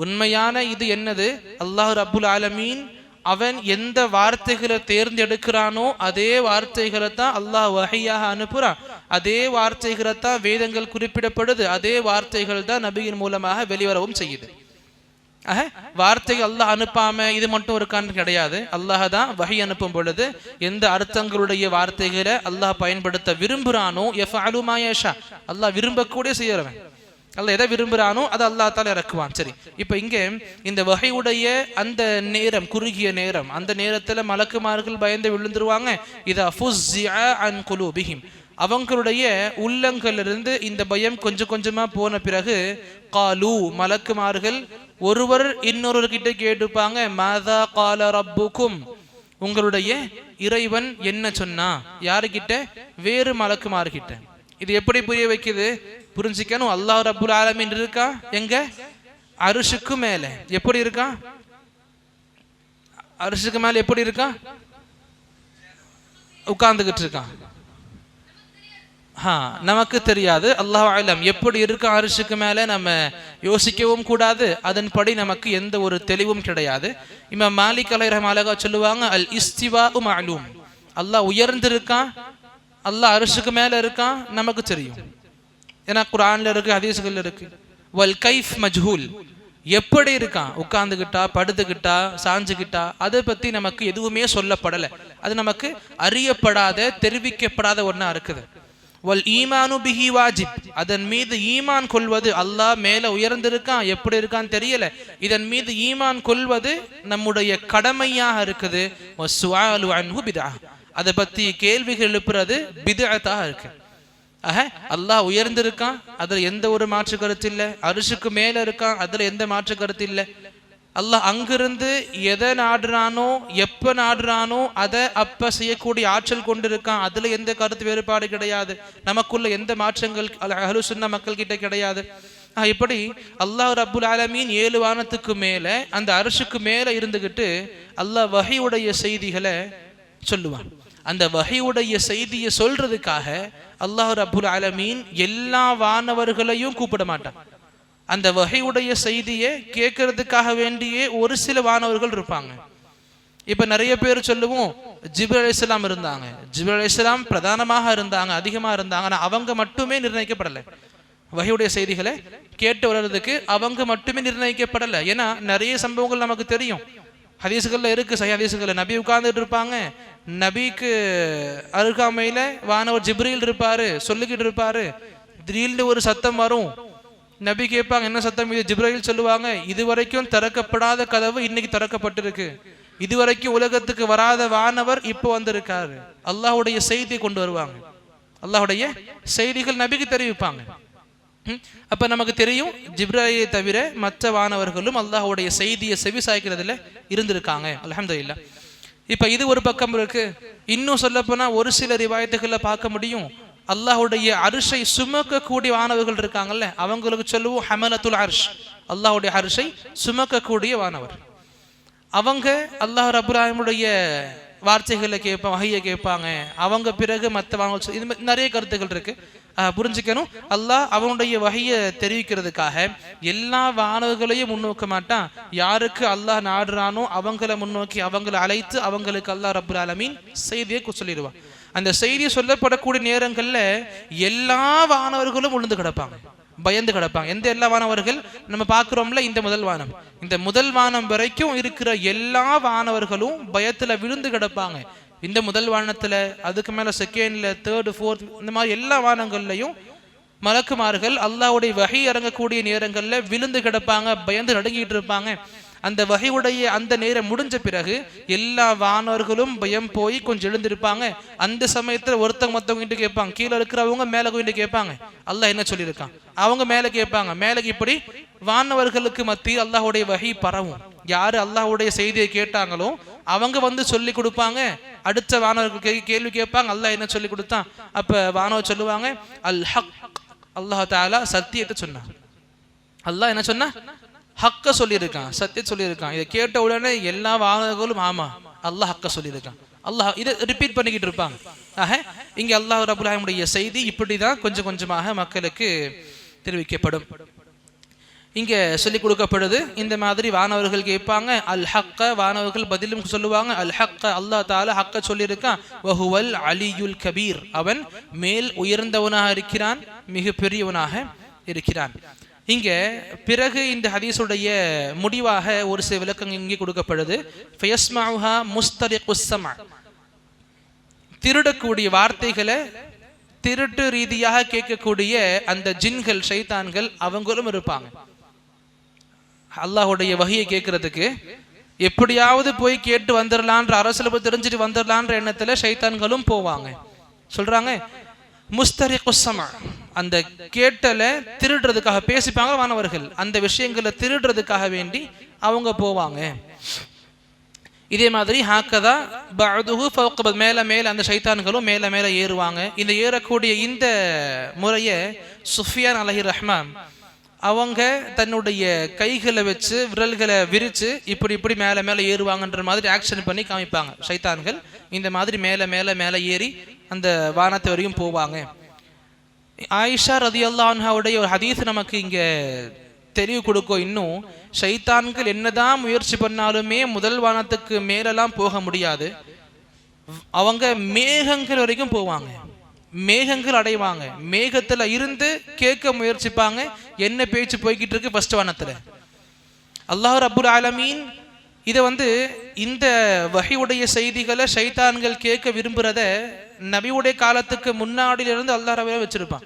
உண்மையான இது என்னது? அல்லாஹ் ரப்புல் ஆலமீன் அவன் எந்த வார்த்தைகளை தேர்ந்தெடுக்கிறானோ அதே வார்த்தைகளை தான் அல்லாஹ் வஹியாக அனுப்புறான். அதே வார்த்தைகளை தான் வேதங்கள் குறிப்பிடப்படுது. அதே வார்த்தைகள் தான் நபியின் மூலமாக வெளிவரவும் செய்யுது. வார்த்தை அல்லாஹ் அனுப்பாம இது மட்டும் இருக்கான்னு கிடையாது. அல்லாஹ் தான் வஹி அனுப்பும் பொழுது எந்த அர்த்தங்களுடைய வார்த்தைகளை அல்லாஹ் பயன்படுத்த விரும்புறானோ யஃஅலு மா யஷா, அல்லாஹ் விரும்பக்கூடிய செய்யறவன். அல்லாஹ் எதை விரும்புறானோ அதை அல்லாஹ் தால இறக்குவான். சரி, இப்ப இங்க இந்த வஹையுடைய அந்த நேரம், குறுகிய நேரம், அந்த நேரத்துல மலக்குமார்கள் பயந்து விழுந்துருவாங்க. இதா ஃபுஸ்ஸிஅ அன் குலூபிஹிம், அவங்களுடைய உள்ளங்களிலிருந்து இந்த பயம் கொஞ்சம் கொஞ்சமா போன பிறகு காலு, மலக்குமார்கள் ஒருவர் இன்னொரு கிட்ட கேட்டுப்பாங்க, மாதா கால ரப்புக்கும், உங்களுடைய இறைவன் என்ன சொன்னா. யாருக்கிட்ட? வேறு மலக்குமார்கிட்ட. இது எப்படி புரிய வைக்குது? புரிஞ்சிக்கணும். அல்லாஹ் ரப்புல் ஆலமீன் இருக்கா எங்க? அர்ஷுக்கு மேல. எப்படி இருக்கா? அர்ஷுக்கு மேல எப்படி இருக்கா? உட்கார்ந்துகிட்டு இருக்கான். நமக்கு தெரியாது. அல்லாஹ் அலம் எப்படி இருக்க அரிசுக்கு மேல நம்ம யோசிக்கவும் கூடாது. அதன்படி நமக்கு எந்த ஒரு தெளிவும் கிடையாது. இமாம் மாலிக் அலைஹிஸ்ஸலாம் சொல்லுவாங்க, அல் இஸ்திவாஉ மஅலூம், அல்லாஹ் உயர்ந்திருக்கான், அல்லாஹ் அரிசுக்கு மேல இருக்கான், நமக்கு தெரியும். ஏன்னா குர்ஆன்ல இருக்கு, ஹதீஸ்கள் இருக்கு. வல் கைஃப் மஜ்ஹூல், எப்படி இருக்கான், உட்கார்ந்துகிட்டா, படுத்துக்கிட்டா, சாஞ்சுகிட்டா, அதை பத்தி நமக்கு எதுவுமே சொல்லப்படலை. அது நமக்கு அறியப்படாத, தெரிவிக்கப்படாத ஒன்னா இருக்குது. வல் ஈமானு பிஹி வாஜிப், அதன் மீது ஈமான் கொள்வது, அல்லாஹ் மேல உயர்ந்திருக்கான், எப்படி இருக்கான்னு தெரியல, இதன் மீது ஈமான் கொள்வது நம்முடைய கடமையாக இருக்குது. வஸ்ஸுஆலு அன்ஹு பித்ஆ, அதை பத்தி கேள்விகள் எழுப்புறது பித்அத்தாக இருக்கு. அல்லாஹ் உயர்ந்திருக்கான், அதுல எந்த ஒரு மாற்று கருத்து இல்லை. அரிசுக்கு மேல இருக்கான், அதுல எந்த மாற்று கருத்து இல்லை. அல்லாஹ் அங்கிருந்து எதை நாடுறானோ, எப்ப நாடுறானோ அதை அப்ப செய்யக்கூடிய ஆற்றல் கொண்டிருக்கான். அதுல எந்த கருத்து வேறுபாடு கிடையாது. நமக்குள்ள எந்த மாற்றங்கள் அஹ்லு சுன்னா மக்கள் கிட்ட கிடையாது. இப்படி அல்லாஹ் ரப்புல் ஆலமீன் 7 வானத்துக்கு மேல, அந்த அர்ஷுக்கு மேல இருந்துகிட்டு அல்லாஹ் வஹியுடைய செய்திகளை சொல்லுவான். அந்த வஹியுடைய செய்தியை சொல்றதுக்காக அல்லாஹ் ரப்புல் ஆலமீன் எல்லா வானவர்களையும் கூப்பிட மாட்டான். அந்த வஹையுடைய செய்தியை கேட்கறதுக்காக வேண்டியே ஒரு சில வானவர்கள் இருப்பாங்க. இப்ப நிறைய பேர் சொல்லுவோம், ஜிப்ரீல் அலைஹிஸ்ஸலாம் இருந்தாங்க, ஜிப்ரீல் அலைஹிஸ்ஸலாம் பிரதானமாக இருந்தாங்க, அதிகமா இருந்தாங்க. ஆனா அவங்க மட்டுமே நிர்ணயிக்கப்படலை. வஹையுடைய செய்திகளை கேட்டு வர்றதுக்கு அவங்க மட்டுமே நிர்ணயிக்கப்படலை. ஏன்னா நிறைய சம்பவங்கள் நமக்கு தெரியும், ஹதீசுகள்ல இருக்கு, சஹீஹ் ஹதீசுகள்ல. நபி உட்கார்ந்துட்டு இருப்பாங்க, நபிக்கு அருகாமையில வானவர் ஜிப்ரீல் இருப்பாரு, சொல்லிக்கிட்டு இருப்பாரு. திடீர்னு ஒரு சத்தம் வரும், நபி கேட்பாங்க, என்ன சத்தம் இது? ஜிப்ரீல் சொல்லுவாங்க, இதுவரைக்கும் திறக்கப்படாத கதவு இன்னைக்கு திறக்கப்பட்டிருக்கு, இதுவரைக்கும் உலகத்துக்கு வராத வானவர் இப்போ வந்திருக்காரு. அல்லாஹ்வுடைய செய்தி கொண்டு வருவாங்க, அல்லாஹ்வுடைய செய்திகள் நபிக்கு தெரிவிப்பாங்க. அப்ப நமக்கு தெரியும், ஜிப்ரீலை தவிர மற்ற வானவர்களும் அல்லாஹ்வுடைய செய்தியை செவி சாய்க்கிறதுல இருந்திருக்காங்க. அல்ஹம்துலில்லாஹ். இப்ப இது ஒரு பக்கம் இருக்கு. இன்னும் சொல்ல போனா ஒரு சில ரிவாயத்துகளை பார்க்க முடியும், அல்லாஹ்வுடைய அர்ஷை சுமக்கக்கூடிய வானவர்கள் இருக்காங்கல்ல, அவங்களுக்கு சொல்லுவோம் ஹமலத்துல் அர்ஷ், அல்லாஹ்வுடைய அர்ஷை சுமக்கக்கூடிய வானவர். அவங்க அல்லாஹ் ரப்புல் ஆலமீனுடைய வார்த்தைகளை கேட்பாங்க, வஹையை கேட்பாங்க. அவங்க பிறகு மற்ற வானவர்கள், இது நிறைய கருத்துக்கள் இருக்கு, புரிஞ்சுக்கணும். அல்லாஹ் அவனுடைய வஹையை தெரிவிக்கிறதுக்காக எல்லா வானவர்களையும் முன்னோக்க மாட்டான். யாருக்கு அல்லாஹ் நாடுறானோ அவங்கள முன்னோக்கி, அவங்களை அழைத்து அவங்களுக்கு அல்லாஹ் ரப்புல் ஆலமீன் செய்தியை சொல்லிடுவான். அந்த செய்தி சொல்லப்படக்கூடிய நேரங்கள்ல எல்லா வானவர்களும் உளுந்து கிடப்பாங்க, பயந்து கிடப்பாங்க. எந்த எல்லா வானவர்கள்? நம்ம பார்க்கிறோம்ல, இந்த முதல் வானம், இந்த முதல் வானம் வரைக்கும் இருக்கிற எல்லா வானவர்களும் பயத்துல விழுந்து கிடப்பாங்க. இந்த முதல் வானத்துல, அதுக்கு மேல செகண்ட்ல, தேர்டு, ஃபோர்த், இந்த மாதிரி எல்லா வானங்கள்லையும் மலக்குமார்கள் அல்லாஹ்வுடைய வஹி இறங்கக்கூடிய நேரங்கள்ல விழுந்து கிடப்பாங்க, பயந்து நடுங்கிட்டு இருப்பாங்க. அந்த வஹையுடைய அந்த நேரம் முடிஞ்ச பிறகு எல்லா வானவர்களும் பயம் போய் கொஞ்சம் எழுந்திருப்பாங்க. அந்த சமயத்துல ஒருத்தவங்க மற்றவங்க கேட்பாங்க, கீழே இருக்கிறவங்க மேல போயிட்டு கேட்பாங்க, அல்லாஹ் என்ன சொல்லியிருக்கான். அவங்க மேல கேட்பாங்க, மேல. இப்படி வானவர்களுக்கு மத்தியில் அல்லாஹ்வுடைய வஹி பரவும். யாரு அல்லாஹ்வுடைய செய்தியை கேட்டாங்களோ அவங்க வந்து சொல்லி கொடுப்பாங்க. அடுத்த வானவர்கள் கேள்வி கேட்பாங்க, அல்லாஹ் என்ன சொல்லி கொடுத்தான். அப்ப வானவர் சொல்லுவாங்க, அல் ஹக், அல்லாஹ் தஆலா சத்தியத்தை சொன்னான். அல்லாஹ் என்ன சொன்னா? ஹக்க சொல்லியிருக்கான், சத்தியம் சொல்லியிருக்கான். இதை கேட்ட உடனே எல்லா வானவர்களும் ஆமா அல்லாஹ் ஹக்க சொல்லியிருக்கான், அல்லாஹ் இதை ரிப்பீட் பண்ணிக்கிட்டு இருப்பாங்க. இங்க அல்லாஹ் ரப்புல் ஆலமீனுடைய செய்தி இப்படிதான் கொஞ்சம் கொஞ்சமாக மக்களுக்கு தெரிவிக்கப்படும். இங்கே சொல்லிக் கொடுக்கப்படுது. இந்த மாதிரி வானவர்கள் கேட்பாங்க, அல் ஹக்க, வானவர்கள் பதிலும் சொல்லுவாங்க, அல் ஹக்க, அல்லாஹ் தஆலா ஹக்க சொல்லியிருக்கான், வஹுவல் அலியுல் கபீர், அவன் மேல் உயர்ந்தவனாக இருக்கிறான், மிக பெரியவனாக இருக்கிறான். இங்க பிறகு இந்த ஹதீஸுடைய முடிவாக ஒரு சில விளக்கங்கள் இங்கே கொடுக்கப்படுது. ஃபயஸ்மஉஹா முஸ்தரிகுஸ் ஸமஅ, திருடக்கூடிய வார்த்தைகளை திருட்டு ரீதியாக கேட்கக்கூடிய அந்த ஜின்கள், ஷைத்தான்கள் அவங்களும் இருப்பாங்க. அல்லாஹுடைய வஹியை கேட்கறதுக்கு எப்படியாவது போய் கேட்டு வந்துடலான்ற, அரசியல் தெரிஞ்சுட்டு வந்துடலான்ற எண்ணத்துல ஷைத்தான்களும் போவாங்க. சொல்றாங்க முஸ்தரிகுஸ் ஸமஅ, அந்த கேட்டலை திருடுறதுக்காக பேசிப்பாங்க வானவர்கள், அந்த விஷயங்களை திருடுறதுக்காக வேண்டி அவங்க போவாங்க. இதே மாதிரி ஹாக்கதா பஅதுஹு ஃபௌக பஅத், மேல மேல அந்த ஷைத்தான்களும் மேல மேல ஏறுவாங்க. இந்த ஏறக்கூடிய இந்த முறையை சுஃபியான் அலைஹி ரஹ்மான் அவங்க தன்னுடைய கைகளை வச்சு விரல்களை விரிச்சு இப்படி இப்படி மேல மேல ஏறுவாங்கன்ற மாதிரி ஆக்ஷன் பண்ணி காமிப்பாங்க. ஷைத்தான்கள் இந்த மாதிரி மேல மேல மேல ஏறி அந்த வானத்தை வரையும் போவாங்க. ஆயிஷா ரலியல்லாஹு அன்ஹாவுடைய ஒரு ஹதீஸ் நமக்கு இங்க தெளிவு கொடுக்கும். இன்னும் ஷைத்தான்கள் என்னதான் முயற்சி பண்ணாலுமே முதல் வானத்துக்கு மேலெல்லாம் போக முடியாது. அவங்க மேகங்கள் வரைக்கும் போவாங்க, மேகங்கள் அடைவாங்க, மேகத்துல இருந்து கேட்க முயற்சிப்பாங்க என்ன பேச்சு போய்கிட்டு இருக்கு ஃபர்ஸ்ட் வானத்துல. அல்லாஹ் ரப்புல் ஆலமீன் இதை இந்த வஹியுடைய செய்திகளை ஷைத்தான்கள் கேட்க விரும்புறத நபியுடைய காலத்துக்கு முன்னாடியிலிருந்து அல்லாஹ் ரப்பே வச்சிருப்பான்.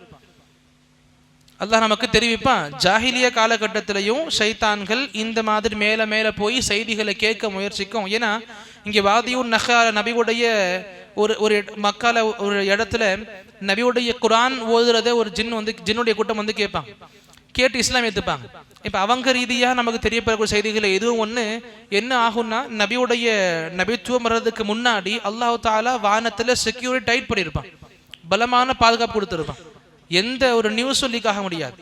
அல்லாஹ் நமக்கு தெரிவிப்பான். ஜாஹிலிய காலகட்டத்திலையும் ஷைத்தான்கள் இந்த மாதிரி மேல மேல போய் செய்திகளை கேட்க முயற்சிக்கும். ஏன்னா இங்க வாதியூன் நஹா நபியுடைய ஒரு மக்கால ஒரு இடத்துல நபியுடைய குர்ஆன் ஓதுறத ஒரு ஜின்னுடைய கூட்டம் கேட்பாங்க, கேட்டு இஸ்லாம் ஏத்துப்பாங்க. இப்ப அவங்க ரீதியா நமக்கு தெரியப்படக்கூடிய செய்திகளை எதுவும் ஒண்ணு என்ன ஆகும்னா, நபியுடைய நபித்துவம் வர்றதுக்கு முன்னாடி அல்லாஹ் தஆலா வானத்துல செக்யூரிட்டி டைட் பண்ணியிருப்பான், பலமான பாதுகாப்பு கொடுத்துருப்பான். எந்த ஒரு நியூஸும் லீக் ஆக முடியாது.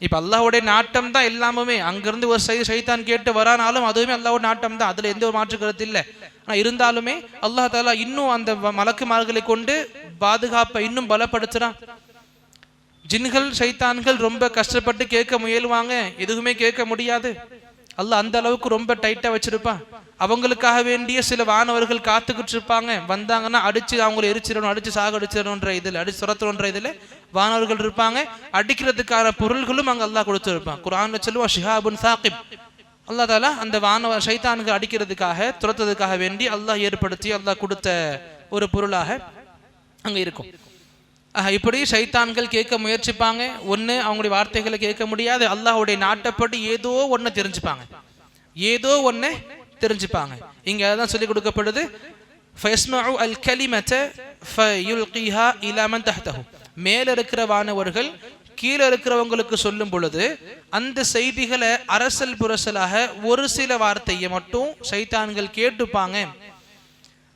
இப்ப அல்லாஹ்வுடைய நாட்டம் தான் எல்லாமே. அங்கிருந்து ஒரு ஷைத்தான் கேட்டு வரானாலும் அதுவுமே அல்லாஹ்வுடைய நாட்டம் தான், அதுல எந்த ஒரு மாற்று கருத்து இல்லை. ஆனா இருந்தாலுமே அல்லாஹ் தஆலா இன்னும் அந்த மலக்குமார்களை கொண்டு பாதுகாப்பை இன்னும் பலப்படுத்துறான். ஜின்கள் ஷைத்தான்கள் ரொம்ப கஷ்டப்பட்டு கேட்க முயல்வாங்க, எதுவுமே கேட்க முடியாது. அல்லாஹ் அந்த அளவுக்கு ரொம்ப டைட்டா வச்சிருப்பான். அவங்களுக்காக வேண்டிய சில வானவர்கள் காத்துக்கிட்டு இருப்பாங்க. வந்தாங்கன்னா அடிச்சு அவங்களை எரிச்சிடணும், அடிச்சு சாக அடிச்சிடணுன்ற இதுல, அடிச்சு சுரத்தணுன்ற இதுல வானவர்கள் இருப்பாங்க. அடிக்கிறதுக்கான பொருள்களும் அங்க அல்லாஹ் கொடுத்துருப்பான். குர்ஆன்ல சொல்லுவா ஷிஹாபுன் சாகிப், அல்லாஹ் தஆலா அந்த வானவ ஷைத்தான்கள் அடிக்கிறதுக்காக துரத்துறதுக்காக வேண்டி அல்லாஹ் ஏற்படுத்தி அல்லாஹ் கொடுத்த ஒரு பொருளாக அங்க இருக்கும். இப்படி ஷைத்தான்கள் கேட்க முயற்சிப்பாங்க. ஒன்று அவங்களுடைய வார்த்தைகளை கேட்க முடியாது, அல்லாஹ்வுடைய நாட்டப்படி ஏதோ ஒன்று தெரிஞ்சுப்பாங்க, ஏதோ ஒன்று தெரிஞ்சுப்பாங்க. இங்க அதான் சொல்லி கொடுக்கப்படுது, ஃபயஸ்மஉ அல் கலிமத ஃபயுல்கிஹா இலா மன் தஹ்தஹு, மேல இருக்கிற வானவர்கள் கீழே இருக்கிறவங்களுக்கு சொல்லும் பொழுது அந்த செய்திகளை அரசல் புரசலாக ஒரு சில வார்த்தையை மட்டும் ஷைத்தான்கள் கேட்டுப்பாங்க.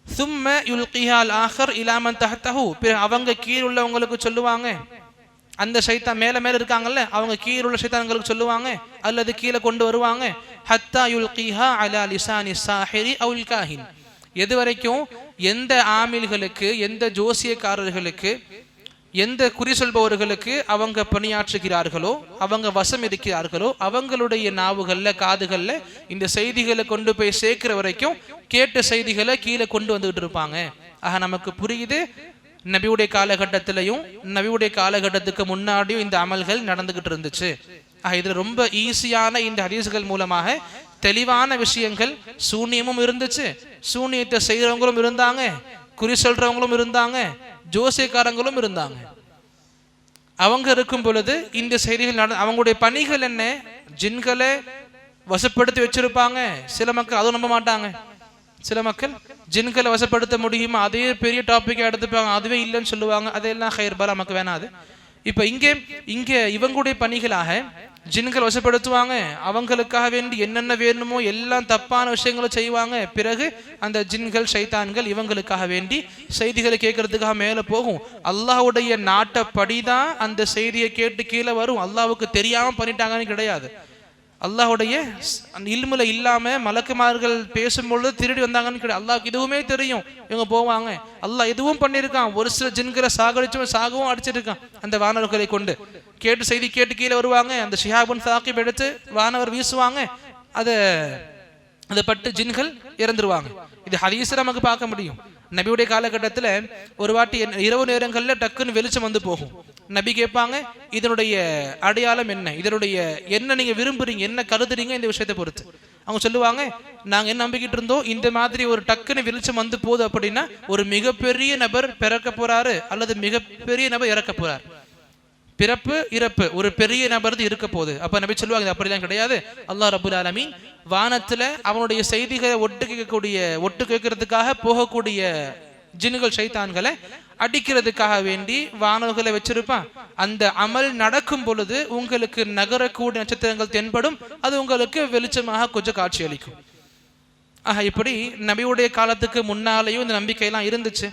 சும்ம யுல்கிஹா அல் ஆஹர் இலா மன் தஹ்தஹு, அவங்க கீழே உள்ளவங்களுக்கு சொல்லுவாங்க. அந்த ஷைத்தான் மேல மேல இருக்காங்கல்ல, அவங்க கீழே உள்ள ஷைத்தான்களுக்கு சொல்லுவாங்க அல்லது கீழே கொண்டு வருவாங்க. ஹத்தா யுல்கிஹா அலா லிசானி சாஹிரி அவுல் காஹின், எது வரைக்கும் எந்த ஆமில்களுக்கு, எந்த ஜோசியக்காரர்களுக்கு, எந்த குறி சொல்பவர்களுக்கு அவங்க பணியாற்றுகிறார்களோ, அவங்க வசம் இருக்கிறார்களோ, அவங்களுடைய நாவுகள்ல காதுகள்ல இந்த செய்திகளை கொண்டு போய் சேர்க்கிற வரைக்கும் கேட்ட செய்திகளை கீழே கொண்டு வந்துகிட்டு இருப்பாங்க. ஆக நமக்கு புரியுது, நபியுடைய காலகட்டத்திலையும் நபியுடைய காலகட்டத்துக்கு முன்னாடியும் இந்த அமல்கள் நடந்துகிட்டு இருந்துச்சு. இதுல ரொம்ப ஈஸியான இந்த ஹதீஸ்கள் மூலமாக தெளிவான விஷயங்கள். சூனியமும் இருந்துச்சு, சூனியத்தை செய்யறவங்களும் இருந்தாங்க, குறி சொல்றவங்களும் இருந்தாங்க, ஜோசியக்காரங்களும் இருந்தாங்க. அவங்க இருக்கும் பொழுது இந்த செய்திகள் அவங்களுடைய பணிகள் என்ன? ஜின்களை வசப்படுத்தி வச்சிருப்பாங்க. சில மக்கள் அதுவும் நம்ப மாட்டாங்க. சில மக்கள் ஜின்களை வசப்படுத்த முடியுமா, அதே பெரிய டாபிக்கா எடுத்துப்பாங்க, அதுவே இல்லைன்னு சொல்லுவாங்க. அதெல்லாம் ஹைர் பாலா நமக்கு வேணாது. இப்ப இங்க இவங்களுடைய பணிகளாக ஜின்கள் வசப்படுத்துவாங்க. அவங்களுக்காக வேண்டி என்னென்ன வேணுமோ எல்லாம் தப்பான விஷயங்களை செய்வாங்க. பிறகு அந்த ஜின்கள் ஷைத்தான்கள் இவங்களுக்காக வேண்டி செய்திகளை கேட்கறதுக்காக மேல போகும். அல்லாஹ்வுடைய நாட்டப்படிதான் அந்த செய்தியை கேட்டு கீழே வரும். அல்லாஹ்வுக்கு தெரியாம பண்ணிட்டாங்கன்னு கிடையாது. அல்லாஹ்வுடைய இல்முல இல்லாம மலக்குமார்கள் பேசும்பொழுது திருடி வந்தாங்கன்னு கிடையாது. அல்லாஹ்க்கு இதுவுமே தெரியும், இவங்க போவாங்க. அல்லாஹ் எதுவும் பண்ணியிருக்கான். ஒரு சில ஜின்களை சாகவும் அடிச்சிருக்கான் அந்த வானவர்களை கொண்டு. செய்தி கேட்டு கீழே வருவாங்க. அந்த ஷிஹாபுன் சாகிப் எடுத்து வானவர் வீசுவாங்க, அதை பட்டு ஜின்கள் இறந்துருவாங்க. இது ஹதீஸ்ல நமக்கு பார்க்க முடியும். நபியுடைய காலகட்டத்தில் ஒரு வாட்டி இரவு நேரங்களில் டக்குன்னு வெளிச்சம் வந்து போகும். நபி கேட்பாங்க, இதனுடைய அடையாளம் என்ன, இதனுடைய என்ன நீங்க விரும்புறீங்க, என்ன கருதுறீங்க இந்த விஷயத்தை பொறுத்து. அவங்க சொல்லுவாங்க, நாங்க என்ன நம்பிக்கிட்டு இருந்தோம், இந்த மாதிரி ஒரு டக்குன்னு வெளிச்சம் வந்து போகுது அப்படின்னா ஒரு மிகப்பெரிய நபர் பிறக்க போறாரு அல்லது மிகப்பெரிய நபர் இறக்க போறாரு. பிறப்பு இறப்பு ஒரு பெரிய நபர் இருக்க போகுது. அப்ப நபி சொல்லுவாங்க, அப்படிலாம் கிடையாது. அல்லாஹ் ரப்புல் ஆலமீன் வானத்துல அவனுடைய செய்திகளை ஒட்டு கேட்கறதுக்காக போகக்கூடிய ஜின்கள் ஷைத்தான்களை அடிக்கிறதுக்காக வேண்டி வானவர்களை வச்சிருப்பான். அந்த அமல் நடக்கும் பொழுது உங்களுக்கு நகரக்கூடிய நட்சத்திரங்கள் தென்படும், அது உங்களுக்கு வெளிச்சமாக கொஞ்சம் காட்சி அளிக்கும். இப்படி நபியுடைய காலத்துக்கு முன்னாலேயும் இந்த நம்பிக்கையெல்லாம் இருந்துச்சு.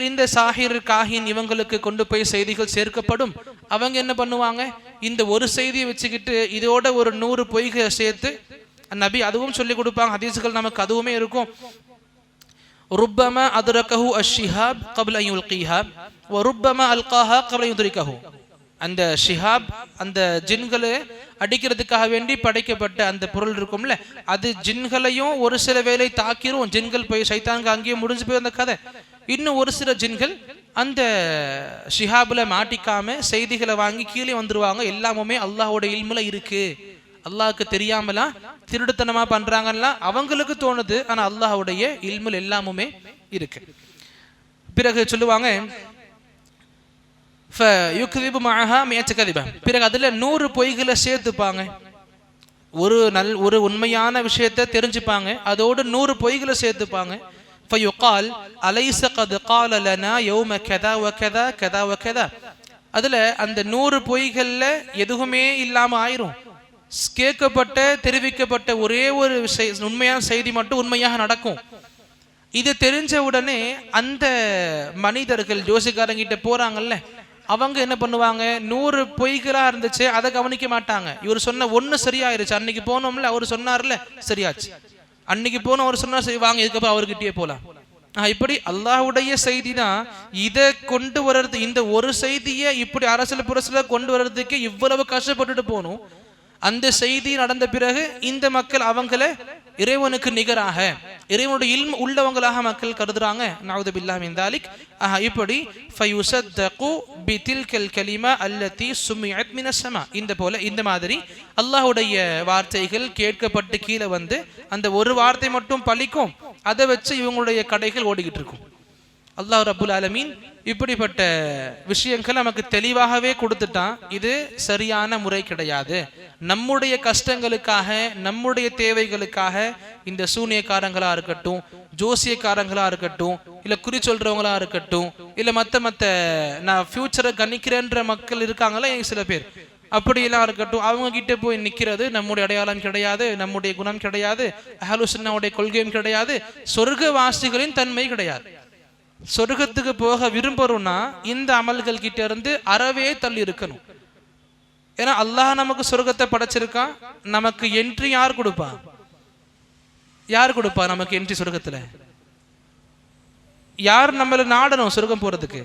இந்த சாஹிர் காஹின் இவங்களுக்கு கொண்டு போய் செய்திகள் சேர்க்கப்படும். அவங்க என்ன பண்ணுவாங்க, இந்த ஒரு செய்தியை வச்சுக்கிட்டு இதோட ஒரு 100 பொய்களை சேர்த்து நபி அதுவும் சொல்லி கொடுப்பாங்க. ஹதீஸ்கள் நமக்கு அதுவுமே இருக்கும். ருப்பமா அதுரகஹு அஷ்ஷிஹாப் கப்ல அன் யுல்கிஹா வ ருப்பமா அல்காஹா கப்ல யுத்ரிகஹு. அந்த ஷிஹாப் அந்த ஜின்களை அடிக்கிறதுக்காக வேண்டி படைக்கப்பட்ட அந்த பொருள் இருக்கும்ல, அது ஜின்களையும் ஒரு சில வேளை தாக்கிரும். ஜின்கள் போய் சைத்தான்க அங்கேயே முடிஞ்சு போய் அந்த கதை. இன்னும் ஒரு சில ஜின்கள் அந்த ஷிஹாபுல மாட்டிக்காம செய்திகளை வாங்கி கீழே வந்துருவாங்க. எல்லாமே அல்லாஹோட இல்முல இருக்கு, அல்லாஹ்க்கு தெரியாமலா திருடுத்தனமா பண்றாங்கன்னா அவங்களுக்கு தோணுது. ஆனா அல்லாஹ்வுடைய இல்முல் எல்லாமுமே இருக்கு. பிறகு சொல்லுவாங்க, பிறகு அதுல 100 பொய்களை சேர்த்துப்பாங்க. ஒரு உண்மையான விஷயத்தை தெரிஞ்சுப்பாங்க, அதோடு 100 பொய்களை சேர்த்துப்பாங்க. فيقال أليس قد قال لنا يوم كذا وكذا كذا وكذا. அதுல அந்த 100 பொய்கள்ல எதுவுமே இல்லாம ஆயிரும். கேட்கப்பட்ட தெரிவிக்கப்பட்ட ஒரே ஒரு உண்மையான செய்தி மட்டும் உண்மையாக நடக்கும். இது தெரிஞ்ச உடனே அந்த மனிதர்கள் ஜோசிக்காரங்கிட்ட போறாங்கல்ல, அவங்க என்ன பண்ணுவாங்க, 100 பொய்களா இருந்துச்சு அதை கவனிக்க மாட்டாங்க. இவர் சொன்ன ஒண்ணு சரியாயிருச்சு, அன்னைக்கு போனோம்ல அவர் சொன்னார்ல சரியாச்சு, அன்னைக்கு போன அவர் சொன்னா சரி வாங்க இதுக்கப்புறம் அவர்கிட்டயே போலாம். இப்படி அல்லாஹ்வுடைய செய்தி தான் இதை கொண்டு வர்றது. இந்த ஒரு செய்தியை இப்படி அரசியல் புரசில கொண்டு வர்றதுக்கு இவ்வளவு கஷ்டப்பட்டுட்டு போகணும். அந்த செய்தி நடந்த பிறகு இந்த மக்கள் அவங்கள இறைவனுக்கு நிகராக இறைவனுடைய இல்ம் உள்ளவங்களாக மக்கள் கருதுறாங்க. நஊது பில்லாஹ் மின் தாலிக். இப்படி ஃபயுஸத்தகு பிதில்கல் கலிமா அல்லதி சுமிஅத் மினஸ் ஸமா. இந்த மாதிரி அல்லாஹ்வுடைய வார்த்தைகள் கேட்கப்பட்டு கீழே வந்து அந்த ஒரு வார்த்தை மட்டும் பலிக்கும். அதை வச்சு இவங்களுடைய கடைகள் ஓடிக்கிட்டு இருக்கும். அல்லாஹ் ரப்புல் ஆலமீன் இப்படிப்பட்ட விஷயங்கள் நமக்கு தெளிவாகவே கொடுத்துட்டான். இது சரியான முறை கிடையாது. நம்முடைய கஷ்டங்களுக்காக நம்முடைய தேவைகளுக்காக இந்த சூனியக்காரங்களா இருக்கட்டும், ஜோசியக்காரங்களா இருக்கட்டும், இல்ல குறி சொல்றவங்களா இருக்கட்டும், இல்ல மத்த நான் ஃபியூச்சரை கணிக்கிறேன்ற மக்கள் இருக்காங்களா சில பேர், அப்படியெல்லாம் இருக்கட்டும், அவங்க கிட்ட போய் நிக்கிறது நம்முடைய அடையாளம் கிடையாது, நம்முடைய குணம் கிடையாது, அஹ்லுஸ் சுன்னவுடைய கொள்கையும் கிடையாது, சொர்க்கவாசிகளின் தன்மை கிடையாது. சொர்க்கத்துக்கு போக விரும்புறோம்னா இந்த அமல்கள் கிட்ட இருந்து அறவே தள்ளி இருக்கணும். ஏன்னா அல்லாஹ் நமக்கு சொர்க்கத்தை படைச்சிருக்கான். நமக்கு என்ட்ரி யார் கொடுப்பா? நமக்கு என்ட்ரி சொர்க்கத்துல யார் நம்மள நாடணும்? சொர்க்கம் போறதுக்கு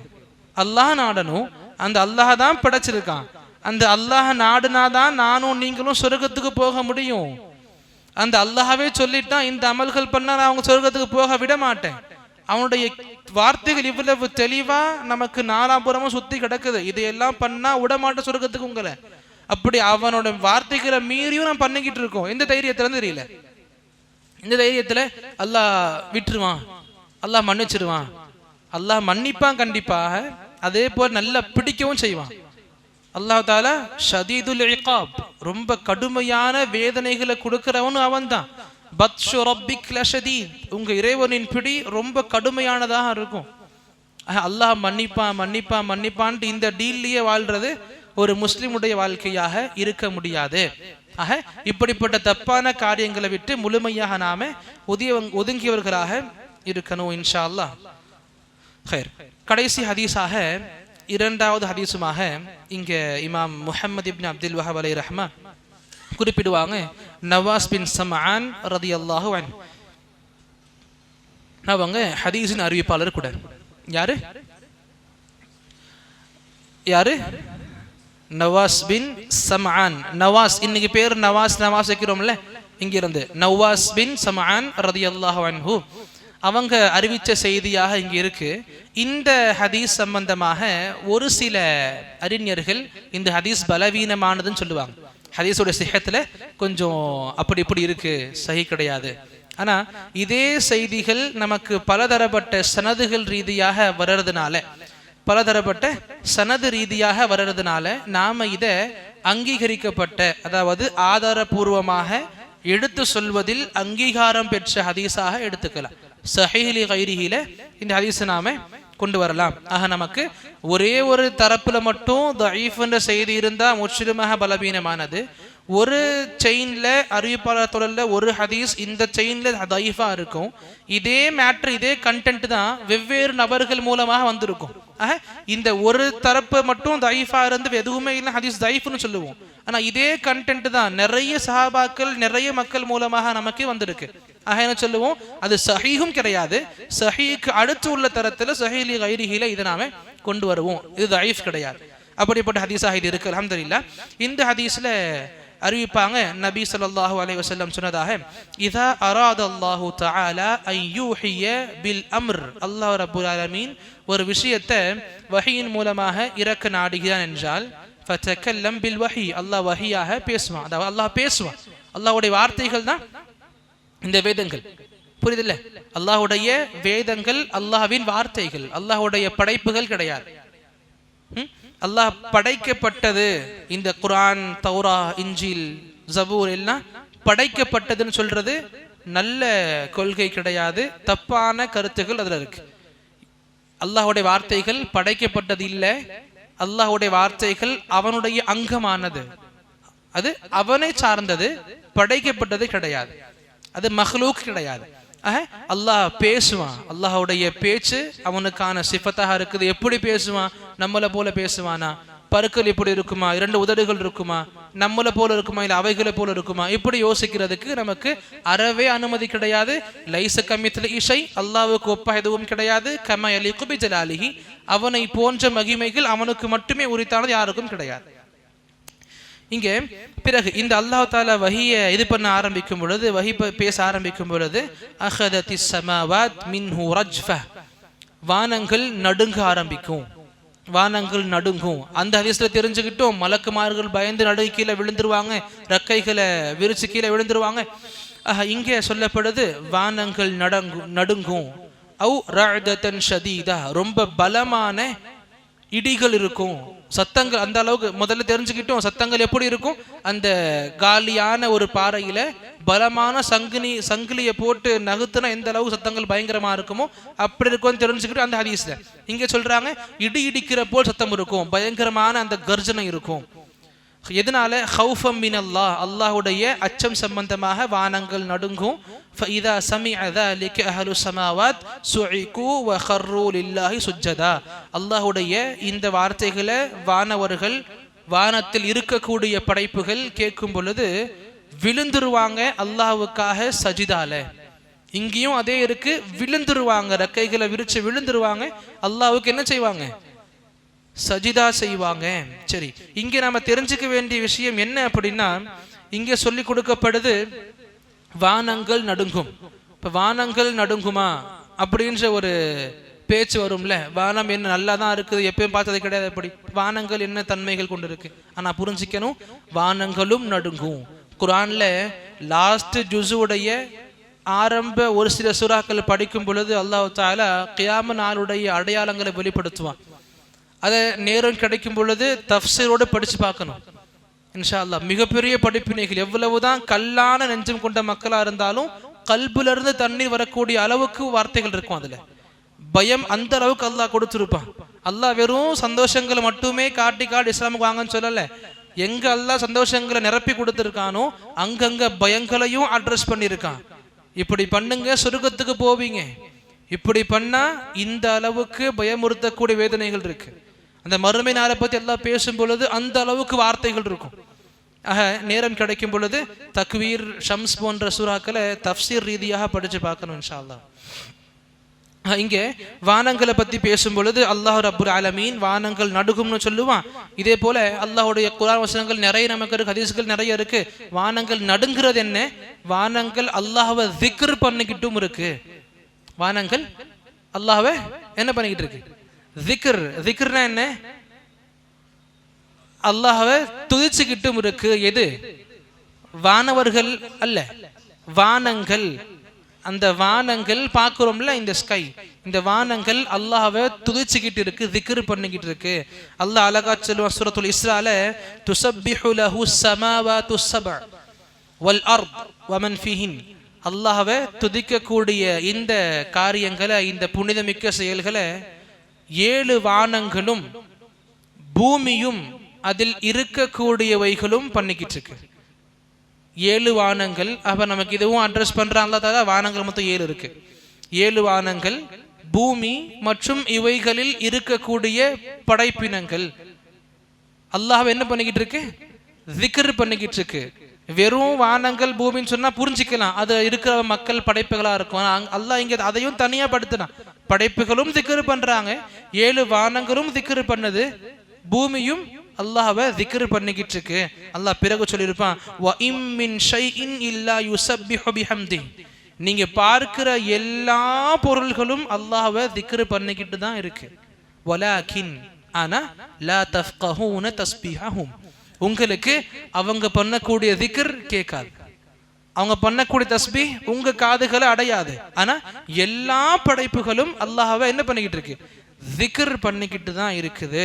அல்லாஹ் நாடணும். அந்த அல்லாஹ் தான் படைச்சிருக்கான். அந்த அல்லாஹ் நாடுனாதான் நானும் நீங்களும் சொர்க்கத்துக்கு போக முடியும். அந்த அல்லாஹ்வே சொல்லிட்டான், இந்த அமல்கள் பண்ணா நான் அவங்க சொர்க்கத்துக்கு போக விட மாட்டேன். அவனுடைய வார்த்தைகள் இவ்வளவு தெளிவா நமக்கு நாலாபுரமும் சுத்தி கிடக்குது. இதையெல்லாம் பண்ணா விடமாட்ட சொர்க்கத்துக்கு உங்களை. அப்படி அவனோட வார்த்தைகளை மீறியும் நான் பண்ணிக்கிட்டு இருக்கோம். எந்த தைரியத்துல தெரியல. இந்த தைரியத்துல அல்லாஹ் விட்டுருவான், அல்லாஹ் மன்னிச்சிருவான், அல்லாஹ் மன்னிப்பான் கண்டிப்பாக. அதே போல நல்லா பிடிக்கவும் செய்வான். அல்லாஹ் தாலா ஷதீதுல் இகாப், ரொம்ப கடுமையான வேதனைகளை கொடுக்கிறவனு அவன் தான். பத்ஷு ரப்பிக் லஷதீத், உங்க இறைவனின் பிடி ரொம்ப கடுமையானதாக இருக்கும். அல்லாஹ் மன்னிப்பான்ட்டு இந்த டீல்லையே வாழ்றது ஒரு முஸ்லிமுடைய வாழ்க்கையாக இருக்க முடியாது. இப்படிப்பட்ட தப்பான காரியங்களை விட்டு முழுமையாக நாம ஒதுங்கியவர்களாக இருக்கணும் இன்ஷா அல்லாஹ். கடைசி ஹதீஸாக இரண்டாவது ஹதீஸுமாக இங்க இமாம் முஹம்மது இப்னு அப்துல் வஹாப் அலைஹி ரஹ்மா குறிப்பிடுவாங்க. நவாஸ் பின் சம்ஆன் ரலியல்லாஹு அன்ஹு அவங்க ஹதீஸின் அறிவிப்பாளர் கூட. யாரு நவாஸ் பின் சம்ஆன். நவாஸ், இன்னைக்கு பேர் நவாஸ் வைக்கிறோம்ல, இங்கிருந்து நவாஸ் பின் சம்ஆன் ரலியல்லாஹு அன்ஹு அவங்க அறிவிச்ச செய்தியாக இங்க இருக்கு. இந்த ஹதீஸ் சம்பந்தமாக ஒரு சில அறிஞர்கள் இந்த ஹதீஸ் பலவீனமானதுன்னு சொல்லுவாங்க. ஹதீஸோட சிஹத்துல கொஞ்சம் அப்படி இப்படி இருக்கு, சஹி கிடையாது. ஆனா இதே செய்திகள் நமக்கு பலதரப்பட்ட சனதுகள் ரீதியாக வர்றதுனால நாம இத அங்கீகரிக்கப்பட்ட, அதாவது ஆதாரபூர்வமாக எடுத்து சொல்வதில் அங்கீகாரம் பெற்ற ஹதீஸாக எடுத்துக்கலாம். சஹீஹ் கைரிஹில இந்த ஹதீஸை நாம கொண்டு வரலாம். ஆக நமக்கு ஒரே ஒரு தரப்புல மட்டும் தஈஃப் என்ற செய்தி இருந்தா முற்றிலுமாக பலவீனமானது. ஒரு செயின்ல அறிவிப்பாளர் தொடர்ல ஒரு ஹதீஸ் இந்த செயின்ல தஈஃபா இருக்கும். இதே மேட்ரு, இதே கண்டென்ட் தான் வெவ்வேறு நபர்கள் மூலமாக வந்திருக்கும். இந்த ஒரு தரப்பு மட்டும் தஈஃபா இருந்து எதுவுமே இல்லை ஹதீஸ் தஈஃப்னு சொல்லுவோம். ஆனா இதே கண்டென்ட் தான் நிறைய சஹாபாக்கள் நிறைய மக்கள் மூலமாக நமக்கு வந்திருக்கு. என்ன சொல்லுவோம், அது சஹீஹும் கிடையாது. சஹீஹ்க்கு அடுத்து உள்ள தரத்துல சஹீஹ் கைரிஹில இதை நாம கொண்டு வருவோம். இது தஈஃப் கிடையாது. அப்படிப்பட்ட ஹதீஸாக இது இருக்கு. அல்ஹம்துலில்லாஹ். இந்த ஹதீஸ்ல அறிவிப்பாங்க, நபி ஸல்லல்லாஹு அலைஹி வஸல்லம் சொன்னதாக, இதா அராதல்லாஹு தஆலா அன் யூஹிய பில் அம்ர், அல்லாஹ் ரப்பல் ஆலமீன் ஒரு விஷயத்தை வஹீயின் மூலமாக இறக்க நாடுகிறான் என்றால், ஃபதகல்லம் பில் வஹி, அல்லாஹ் வஹியாக பேசுவான். அதாவது அல்லாஹ் பேசுவான். அல்லாஹ்வுடைய வார்த்தைகள் தான் இந்த வேதங்கள். புரியுதில்ல? அல்லாஹ்வுடைய வேதங்கள் அல்லாஹ்வின் வார்த்தைகள், அல்லாஹ்வுடைய படைப்புகள் கிடையாது. அல்லாஹ் படைக்கப்பட்டது, இந்த குர்ஆன், தௌரா, இன்ஜீல், ஜபூர் எல்லாம் படைக்கப்பட்டதுன்னு சொல்றது நல்ல கொள்கை கிடையாது. தப்பான கருத்துகள் அதுல இருக்கு. அல்லாஹ்வுடைய வார்த்தைகள் படைக்கப்பட்டது இல்லை. அல்லாஹ்வுடைய வார்த்தைகள் அவனுடைய அங்கமானது, அது அவனை சார்ந்தது, படைக்கப்பட்டது கிடையாது. அது மஹ்லூக் கிடையாது. அல்லாஹ் பேசுவான். அல்லாஹ்வுடைய பேச்சு அவனுக்கான சிஃபத்தாக இருக்குது. எப்படி பேசுவான்? நம்மளை போல பேசுவானா? பருக்கள் எப்படி இருக்குமா? 2 உதடுகள் இருக்குமா? நம்மளை போல இருக்குமா? இல்லை அவைகளை போல இருக்குமா? இப்படி யோசிக்கிறதுக்கு நமக்கு அறவே அனுமதி கிடையாது. லைஸ கமித்லி ஷை, அல்லாஹ்வுக்கு ஒப்பா எதுவும் கிடையாது. கமா யலீகு பிஜலாலிஹி, அவனை போன்ற மகிமைகள் அவனுக்கு மட்டுமே உரித்தானது, யாருக்கும் கிடையாது. இங்கே பிறகு இந்த அல்லாஹ் தஆலா வஹிய இது பண்ண ஆரம்பிக்கும் பொழுது, வஹி பேச ஆரம்பிக்கும் பொழுது, அஹதத்திஸ் ஸமாவாத் மின்ஹு ரஜ்ஃப, வானங்கள் நடுங்க ஆரம்பிக்கும். வானங்கள் நடுங்கும். அந்த ஹதீஸ்ல தெரிஞ்சுக்கிட்டோம், மலக்குமார்கள் பயந்து நடுங்கி கீழே விழுந்துருவாங்க, ரெக்கைகளை விரிச்சு கீழே விழுந்துருவாங்க. இங்கே சொல்லப்படுது வானங்கள் நடுங்கும். அவு ரஅதத்தன் ஷதீதா, ரொம்ப பலமான இடிகள் இருக்கும், சத்தங்கள். அந்த அளவுக்கு முதல்ல தெரிஞ்சுக்கிட்டோம் சத்தங்கள் எப்படி இருக்கும். அந்த காலியான ஒரு பாறையில பலமான சங்கிலியை போட்டு நகுத்துனா எந்த அளவுக்கு சத்தங்கள் பயங்கரமா இருக்குமோ அப்படி இருக்கும்னு தெரிஞ்சுக்கிட்டு அந்த ஹதீஸ்ல இங்க சொல்றாங்க, இடி இடிக்கிற போல் சத்தம் இருக்கும், பயங்கரமான அந்த கர்ஜனை இருக்கும். எதனால? ஹௌஃபம் மினல்லாஹ், அல்லாஹ்வுடைய அச்சம் சம்பந்தமாக வானங்கள் நடுங்கும். ஃபஇதா சமிஅ ذلك அஹ்லு ஸமாவாத் சுஇகு வ கர்ரு லில்லாஹி சுஜ்ஜதா, அல்லாஹ்வுடைய இந்த வார்த்தைகளை வானவர்கள், வானத்தில் இருக்கக்கூடிய படைப்புகள் கேட்கும் பொழுது விழுந்துருவாங்க அல்லாஹ்வுக்காக சஜிதால. இங்கேயும் அதே இருக்கு, விழுந்துருவாங்க, ரெக்கைகளை விரிச்சு விழுந்துருவாங்க, அல்லாஹ்வுக்கு என்ன செய்வாங்க? சஜிதா செய்வாங்க. சரி, இங்க நாம தெரிஞ்சுக்க வேண்டிய விஷயம் என்ன அப்படின்னா, இங்க சொல்லி கொடுக்கப்படுது வானங்கள் நடுங்கும். இப்ப வானங்கள் நடுங்குமா அப்படின்ற ஒரு பேச்சு வரும்ல. வானம் என்ன நல்லா தான் இருக்குது, எப்பயும் பார்த்தது கிடையாது, எப்படி வானங்கள் என்ன தன்மைகள் கொண்டு இருக்கு. ஆனா புரிஞ்சிக்கணும், வானங்களும் நடுங்கும். குர்ஆன்ல லாஸ்ட் ஜுஸுடைய ஆரம்ப ஒரு சில சூறாக்கள் படிக்கும் பொழுது அல்லாஹ் தஆலா கியாம நாளுடைய அடையாளங்களை வெளிப்படுத்துவான். அதை நேரம் கிடைக்கும் பொழுது தஃப்சீரோடு படிச்சு பார்க்கணும் இன்ஷா அல்லாஹ். மிகப்பெரிய படிப்பினைகள். எவ்வளவுதான் கல்லான நெஞ்சம் கொண்ட மக்களா இருந்தாலும் கல்புல இருந்து தண்ணீர் வரக்கூடிய அளவுக்கு வார்த்தைகள் இருக்கும். அதுல பயம் அந்த அளவுக்கு அல்லாஹ் கொடுத்துருப்பான். அல்லாஹ் வெறும் சந்தோஷங்களை மட்டுமே காட்டி இஸ்லாமுக்கு வாங்கன்னு சொல்லல. எங்க அல்லாஹ் சந்தோஷங்களை நிரப்பி கொடுத்துருக்கானோ அங்கங்க பயங்களையும் அட்ரஸ் பண்ணியிருக்கான். இப்படி பண்ணுங்க சொர்க்கத்துக்கு போவீங்க, இப்படி பண்ணா இந்த அளவுக்கு பயமுறுத்தக்கூடிய வேதனைகள் இருக்கு. அந்த மறுமை நாளை பத்தி எல்லாம் பேசும் பொழுது அந்த அளவுக்கு வார்த்தைகள் இருக்கும். நேரம் கிடைக்கும் பொழுது தக்வீர், ஷம்ஸ் போன்ற சூறாக்களை தஃப்சீர் ரீதியாக படிச்சு பார்க்கணும் இன்ஷா அல்லாஹ். இங்கே வானங்களை பத்தி பேசும் பொழுது அல்லாஹ் ரப்புல் ஆலமீன் வானங்கள் நடுகும்னு சொல்லுவான். இதே போல அல்லாஹ்வுடைய குர்ஆன் வசனங்கள் நிறைய நமக்கு இருக்கு, ஹதீஸ்கள் நிறைய இருக்கு. வானங்கள் நடுங்கிறது என்ன? வானங்கள் அல்லாஹ்வை திக்ர் பண்ணிக்கிட்டும் இருக்கு. வானங்கள் அல்லாஹ்வை என்ன பண்ணிக்கிட்டு இருக்கு? திக்ர்னா என்ன? அல்லாஹ்வை துதிச்சுக்கிட்டும் இருக்கு. எது? வானவர்கள் அல்ல, வானங்கள். அந்த வானங்கள் பார்க்கிறோம்ல, இந்த ஸ்கை, இந்த வானங்கள் அல்லாஹ்வை துதிச்சுக்கிட்டு இருக்கு, திக்ர் பண்ணிக்கிட்டு இருக்கு. அல்லாஹ் அழகா சொல்லுவான் சூரத்துல் இஸ்ரால, துஸப்பிஹு லஹு ஸமாவாத்து ஸப்அ வல் அர்த் வமன் ஃபீஹின். அல்லாஹ்வை துதிக்கக்கூடிய இந்த காரியங்களை, இந்த புனிதமிக்க செயல்களை 7 வானங்களும் பூமியும் அதில் இருக்கக்கூடியவைகளும் பண்ணிக்கிட்டு இருக்கு. 7 வானங்கள். அப்ப நமக்கு இதுவும் அட்ரஸ் பண்றாங்களா? வானங்கள் மொத்தம் 7 இருக்கு. 7 வானங்கள், பூமி மற்றும் இவைகளில் இருக்கக்கூடிய படைப்பினங்கள் அல்லாஹ் என்ன பண்ணிக்கிட்டு இருக்கு? திக்ர் பண்ணிக்கிட்டு இருக்கு. வெறும் வானங்கள் பூமின்னு சொன்னா புரிஞ்சுக்கலாம், அது இருக்கிற மக்கள் படைப்புகளா இருக்கும். அல்லாஹ் இங்க அதையும் தனியா படுத்தினான். படைப்புகளும் திக்ர் பண்றாங்க, 7 வானங்களும் திக்ர் பண்ணுது, பூமியும் அல்லாஹ்வை திக்ர் பண்ணிக்கிட்டு இருக்கு. அல்லாஹ் பிறகு சொல்லியிருப்பான், வ இம் மின் ஷைஇன் இல்லா யுஸப்பிஹு பிஹம்தி. நீங்க பார்க்கிற எல்லா பொருள்களும் அல்லாஹ்வை திக்ர் பண்ணிக்கிட்டு தான் இருக்கு. வலாகின் ஆனா லா தஃப்கஹூன தஸ்பீஹஹும். உங்களுக்கு அவங்க பண்ணக்கூடிய திக்ர் கேட்காது, அவங்க பண்ணக்கூடிய தஸ்பீஹ் உங்க காதுகளை அடையாது. ஆனா எல்லா படைப்புகளும் அல்லாஹ்வை என்ன பண்ணிக்கிட்டு இருக்கு? திக்ர் பண்ணிக்கிட்டு தான் இருக்குது.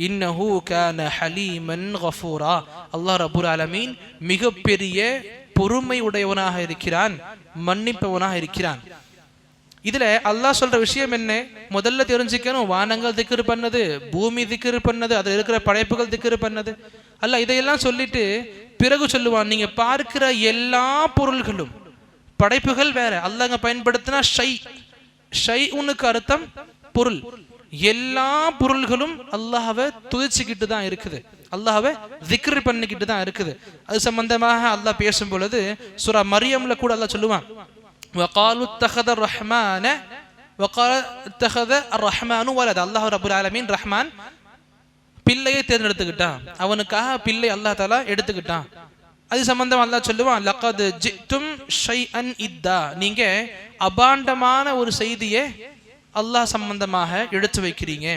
இன்னஹு கான ஹலீமன் கஃபூரா. அல்லாஹ் ரப்புல் ஆலமீன் மிகப்பெரிய பொறுமை உடையவனாக இருக்கிறான், மன்னிப்பவனாக இருக்கிறான். இதுல அல்லாஹ் சொல்ற விஷயம் என்ன? முதல்ல தெரிஞ்சுக்கணும், வானங்கள் திக்ர் பண்ணது, பூமி திக்ர் பண்ணது, அதுல இருக்கிற படைப்புகள் திக்ர் பண்ணது. அல்லாஹ் இதையெல்லாம் சொல்லிட்டு பிறகு சொல்லுவான், நீங்க பார்க்கிற எல்லா பொருள்களும், படைப்புகள் வேற, அல்லாஹ் பயன்படுத்தினா ஷைஉனுக்கு அர்த்தம் பொருள். எல்லா பொருள்களும் அல்லாஹ்வை துதிச்சுக்கிட்டு தான் இருக்குது, அல்லாஹ்வை திக்ர் பண்ணிக்கிட்டு தான் இருக்குது. அது சம்பந்தமாக அல்லாஹ் பேசும் பொழுது சூரா மரியம்ல கூட அல்லாஹ் சொல்லுவான், வகாலு தஹத ரஹ்மான வகால தஹத அர்ரஹ்மானு வலத. அல்லாஹ் ரப்புல் ஆலமீன் ரஹ்மான் பிள்ளையை தேர்ந்தெடுத்துக்கிட்டான், அவனுக்காக பிள்ளை அல்லாஹ் தஆலா எடுத்துக்கிட்டான். அது சம்பந்தமா அல்லாஹ் சொல்லுவான், லகத் ஜித்தும் ஷைஅன் இதா. நீங்க அபாண்டமான ஒரு செய்தியை அல்லாஹ் சம்பந்தமாக எடுத்து வைக்கிறீங்க.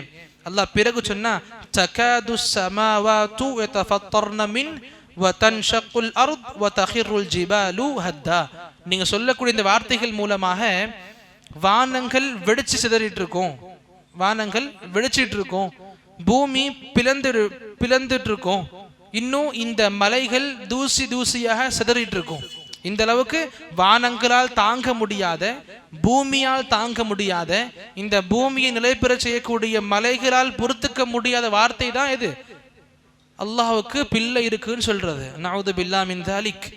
அல்லாஹ் பிறகு சொன்னா, தகாது ஸமாவாத்து யதஃபத்தர்ன மின் வ தன்ஷக்குல் அர்த் வ தகிருல் ஜிபாலு ஹத்தா. நீங்க சொல்லக்கூடிய இந்த வார்த்தைகள் மூலமாக வானங்கள் வெடிச்சு சிதறிட்டு இருக்கும், வானங்கள் வெடிச்சிட்டு இருக்கும், பூமி பிளந்துட்டு இருக்கும், இன்னும் இந்த மலைகள் தூசி தூசியாக சிதறிட்டு இருக்கும். இந்த அளவுக்கு வானங்களால் தாங்க முடியாத, பூமியால் தாங்க முடியாத, இந்த பூமியை நிலைபெற செய்யக்கூடிய மலைகளால் பொறுத்துக்க முடியாத வார்த்தை தான் இது, அல்லாஹ்வுக்கு பிள்ளை இருக்குன்னு சொல்றது. நஊது பில்லாஹ் மின் தாலிக்.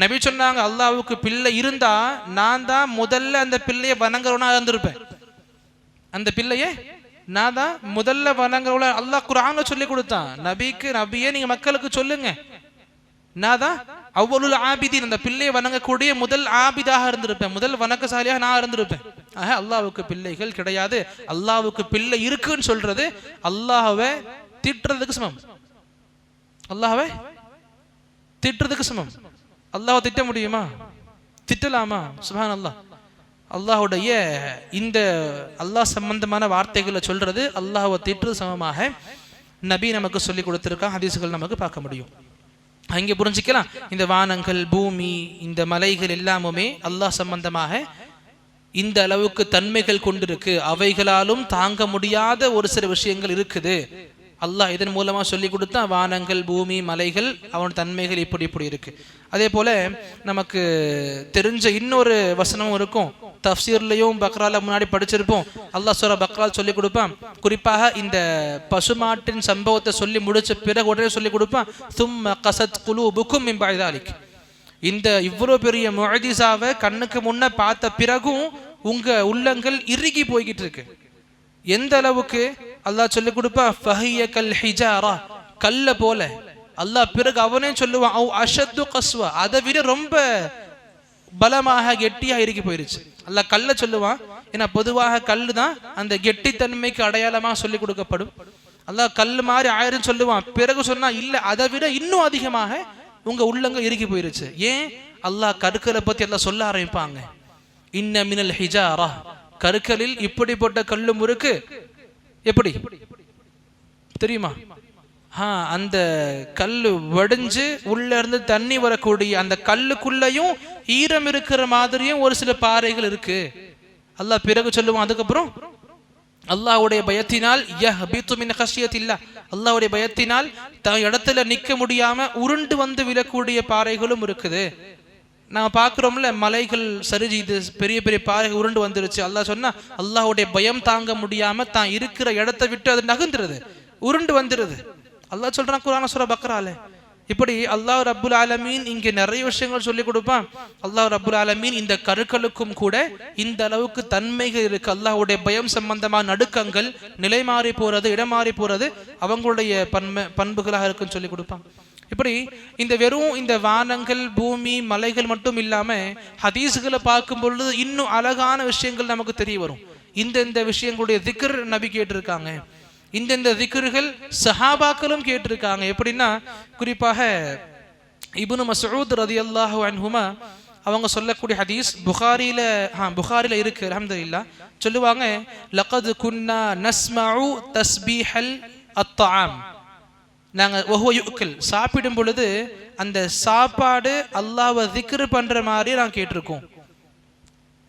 நபி சொன்னாங்க, அல்லாஹ்வுக்கு பிள்ளை இருந்தா நான் தான் முதல்ல அந்த பிள்ளையை வணங்குறவனா இருந்திருப்பேன், அந்த பிள்ளையை நான் தான் முதல்ல வணங்குறவள. அல்லாஹ் குர்ஆன்ல சொல்லி கொடுத்தான், நபியே நீங்க மக்களுக்கு சொல்லுங்க, நான் தான் அவ்வளுல் ஆபிதீன், அந்த பிள்ளையை வணங்கக்கூடிய முதல் ஆபிதாக இருந்திருப்பேன், முதல் வணக்கசாலியாக நான் இருந்திருப்பேன். ஆக அல்லாஹ்வுக்கு பிள்ளைகள் கிடையாது. அல்லாஹ்வுக்கு பிள்ளை இருக்குன்னு சொல்றது அல்லாஹ்வை திட்டுறதுக்கு சமம், அல்லாஹ்வை திட்டுறதுக்கு சமம். அல்லாஹ்வை திட்ட முடியுமா? திட்டலாமா? சுப்ஹானல்லாஹ். அல்லாஹ்வுடைய இந்த அல்லாஹ் சம்பந்தமான வார்த்தைகளை சொல்றது அல்லாஹ்வை திட்டுறது சமமாக நபி நமக்கு சொல்லி கொடுத்திருக்கான், ஹதீஸ்கள் நமக்கு பார்க்க முடியும். அங்கே புரிஞ்சிக்கலாம், இந்த வானங்கள், பூமி, இந்த மலைகள் எல்லாமுமே அல்லாஹ் சம்பந்தமாக இந்த அளவுக்கு தன்மைகள் கொண்டிருக்கு. அவைகளாலும் தாங்க முடியாத ஒரு சில விஷயங்கள் இருக்குது. அல்லாஹ் இதன் மூலமா சொல்லி கொடுத்தா வானங்கள், பூமி, மலைகள், அவன் தன்மைகள் இப்படி இப்படி இருக்கு. அதே போல நமக்கு தெரிஞ்ச இன்னொரு வசனமும் இருக்கும், தஃப்சீர்லயும் பக்ரால முன்னாடி படிச்சிருப்போம். அல்லாஹ் சூரா பக்ரால் சொல்லி கொடுப்பான், குறிப்பாக இந்த பசுமாட்டின் சம்பவத்தை சொல்லி முடிச்ச பிறகு உடனே சொல்லி கொடுப்பான், சும்ம கஸத் குலூபுக்கும் மின் பஅதி தாலிக். இந்த இவ்வளவு பெரிய முஅஜிஸாவை கண்ணுக்கு முன்ன பார்த்த பிறகும் உங்க உள்ளங்கள் இறுகி போய்கிட்டு இருக்கு. எந்த அளவுக்கு அல்லாஹ் சொல்லி கொடுப்பா, ஃபஹிய கல் ஹிஜாரா, கல்ல போல. அல்லாஹ் பிறகு அவனே சொல்லுவான், அவ் அஷத்து கஸ்வா, அதை விட ரொம்ப பலமாக கெட்டியா இறுகி போயிருச்சு. அல்லாஹ் கல்ல சொல்லுவான், ஏன்னா பொதுவாக கல்லு தான் அந்த கெட்டித்தன்மைக்கு அடையாளமாக சொல்லி கொடுக்கப்படும். அல்லாஹ் கல்லு மாதிரி ஆயிரம் சொல்லுவான், பிறகு சொன்னா இல்ல அதை விட இன்னும் அதிகமாக உங்க உள்ளங்க இறுக்கி போயிருச்சு. ஏன் அல்லாஹ் கற்களை பத்தி எல்லாம் சொல்ல ஆரம்பிப்பாங்க. இன்ன மினல் ஹிஜாரா, கற்களில் இப்படிப்பட்ட கல்லும் இருக்கு. எப்படி தெரியுமா? அந்த கல்லு வடிஞ்சு உள்ள இருந்து தண்ணி வரக்கூடிய அந்த கல்லுக்குள்ளையும் ஈரம் இருக்கிற மாதிரியும் ஒரு சில பாறைகள் இருக்கு. அல்லாஹ் பிறகு சொல்லுவான், அதுக்கப்புறம் அல்லாஹ்வுடைய பயத்தினால் யஹ்பிது மின் கஷ்யத்தில்லாஹ், அல்லாஹ்வுடைய பயத்தினால் தன் இடத்துல நிக்க முடியாம உருண்டு வந்து விழக்கூடிய பாறைகளும் இருக்குது. நான் பார்க்குறோம்ல, மலைகள் சரிஞ்சு இது பெரிய பெரிய பாறைகள் உருண்டு வந்துருச்சு. அல்லாஹ் சொன்னா அல்லாஹ்வுடைய பயம் தாங்க முடியாம தான் இருக்கிற இடத்தை விட்டு அது நகர்ந்துருது, உருண்டு வந்துருது. அல்லாஹ் சொல்றான் குர்ஆன் சூரா பக்ரால. இப்படி அல்லாஹ் ரப்புல் ஆலமீன் இங்கே நிறைய விஷயங்கள் சொல்லி கொடுப்பான். அல்லாஹ் ரப்புல் ஆலமீன் இந்த கருக்களுக்கும் கூட இந்த அளவுக்கு தன்மைகள் இருக்கு. அல்லாஹ்வுடைய பயம் சம்பந்தமான நடுக்கங்கள், நிலை மாறி போறது, இடம் மாறி போறது அவங்களுடைய பண்புகளாக இருக்குன்னு சொல்லி கொடுப்பான். இப்படி இந்த வெறும் இந்த வானங்கள், பூமி, மலைகள் மட்டும் இல்லாம ஹதீஸ்களை பார்க்கும் பொழுது இன்னும் அழகான விஷயங்கள் நமக்கு தெரிய வரும். இந்த விஷயங்களுடைய திக்ர் நபி கேட்டிருக்காங்க, இந்த திக்ர்கள் சஹாபாக்களும் கேட்டிருக்காங்க. எப்படின்னா குறிப்பாக இப்னு மஸ்ஊத் ரலியல்லாஹு அன்ஹுமா அவங்க சொல்லக்கூடிய ஹதீஸ் புகாரில இருக்கு, அல்ஹம்துலில்லாஹ். சொல்லுவாங்க, லகத் குன்னா நஸ்மஉ தஸ்பீஹல் அத்ஆம், நாங்க வஹுவ யுக்ல், சாப்பிடும் பொழுது அந்த சாப்பாடு அல்லாஹ்வை திக்ர் பண்ற மாதிரி நான் கேட்டிருக்கோம்.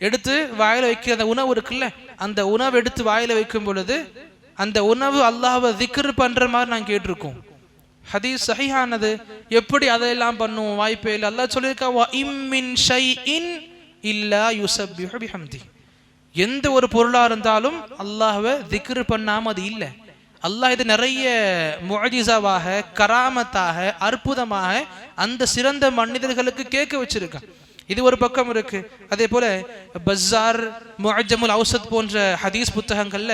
எடுத்து வாயில வைக்கிற அந்த உணவு இருக்குல்ல, அந்த உணவு எடுத்து வாயில வைக்கும் பொழுது அந்த உணவு அல்லாஹ்வை திக்ர் பண்ற மாதிரி நான் கேட்டிருக்கோம். ஹதீஸ் சஹீஹானது. எப்படி அதையெல்லாம் பண்ணுவோம்? வாய்ப்பே இல்லை. அல்லாஹ் சொல்லியிருக்கா, வ இம்மின் ஷைஇன் இல்லா யுஸப்பிஹு பிஹம்தி, எந்த ஒரு பொருளா இருந்தாலும் அல்லாஹ்வை திக்ர் பண்ணாம அது இல்லை. அல்லாஹ் இது நிறைய முஅஜிஸாவாக, கராமத்தாக, அற்புதமாக அந்த சிறந்த மனிதர்களுக்கு கேட்க வச்சிருக்கான். இது ஒரு பக்கம் இருக்கு. அதே போல பஸார், முஅஜ்ஜமுல் அவ்ஸத் போன்ற ஹதீஸ் புத்தகங்கள்ல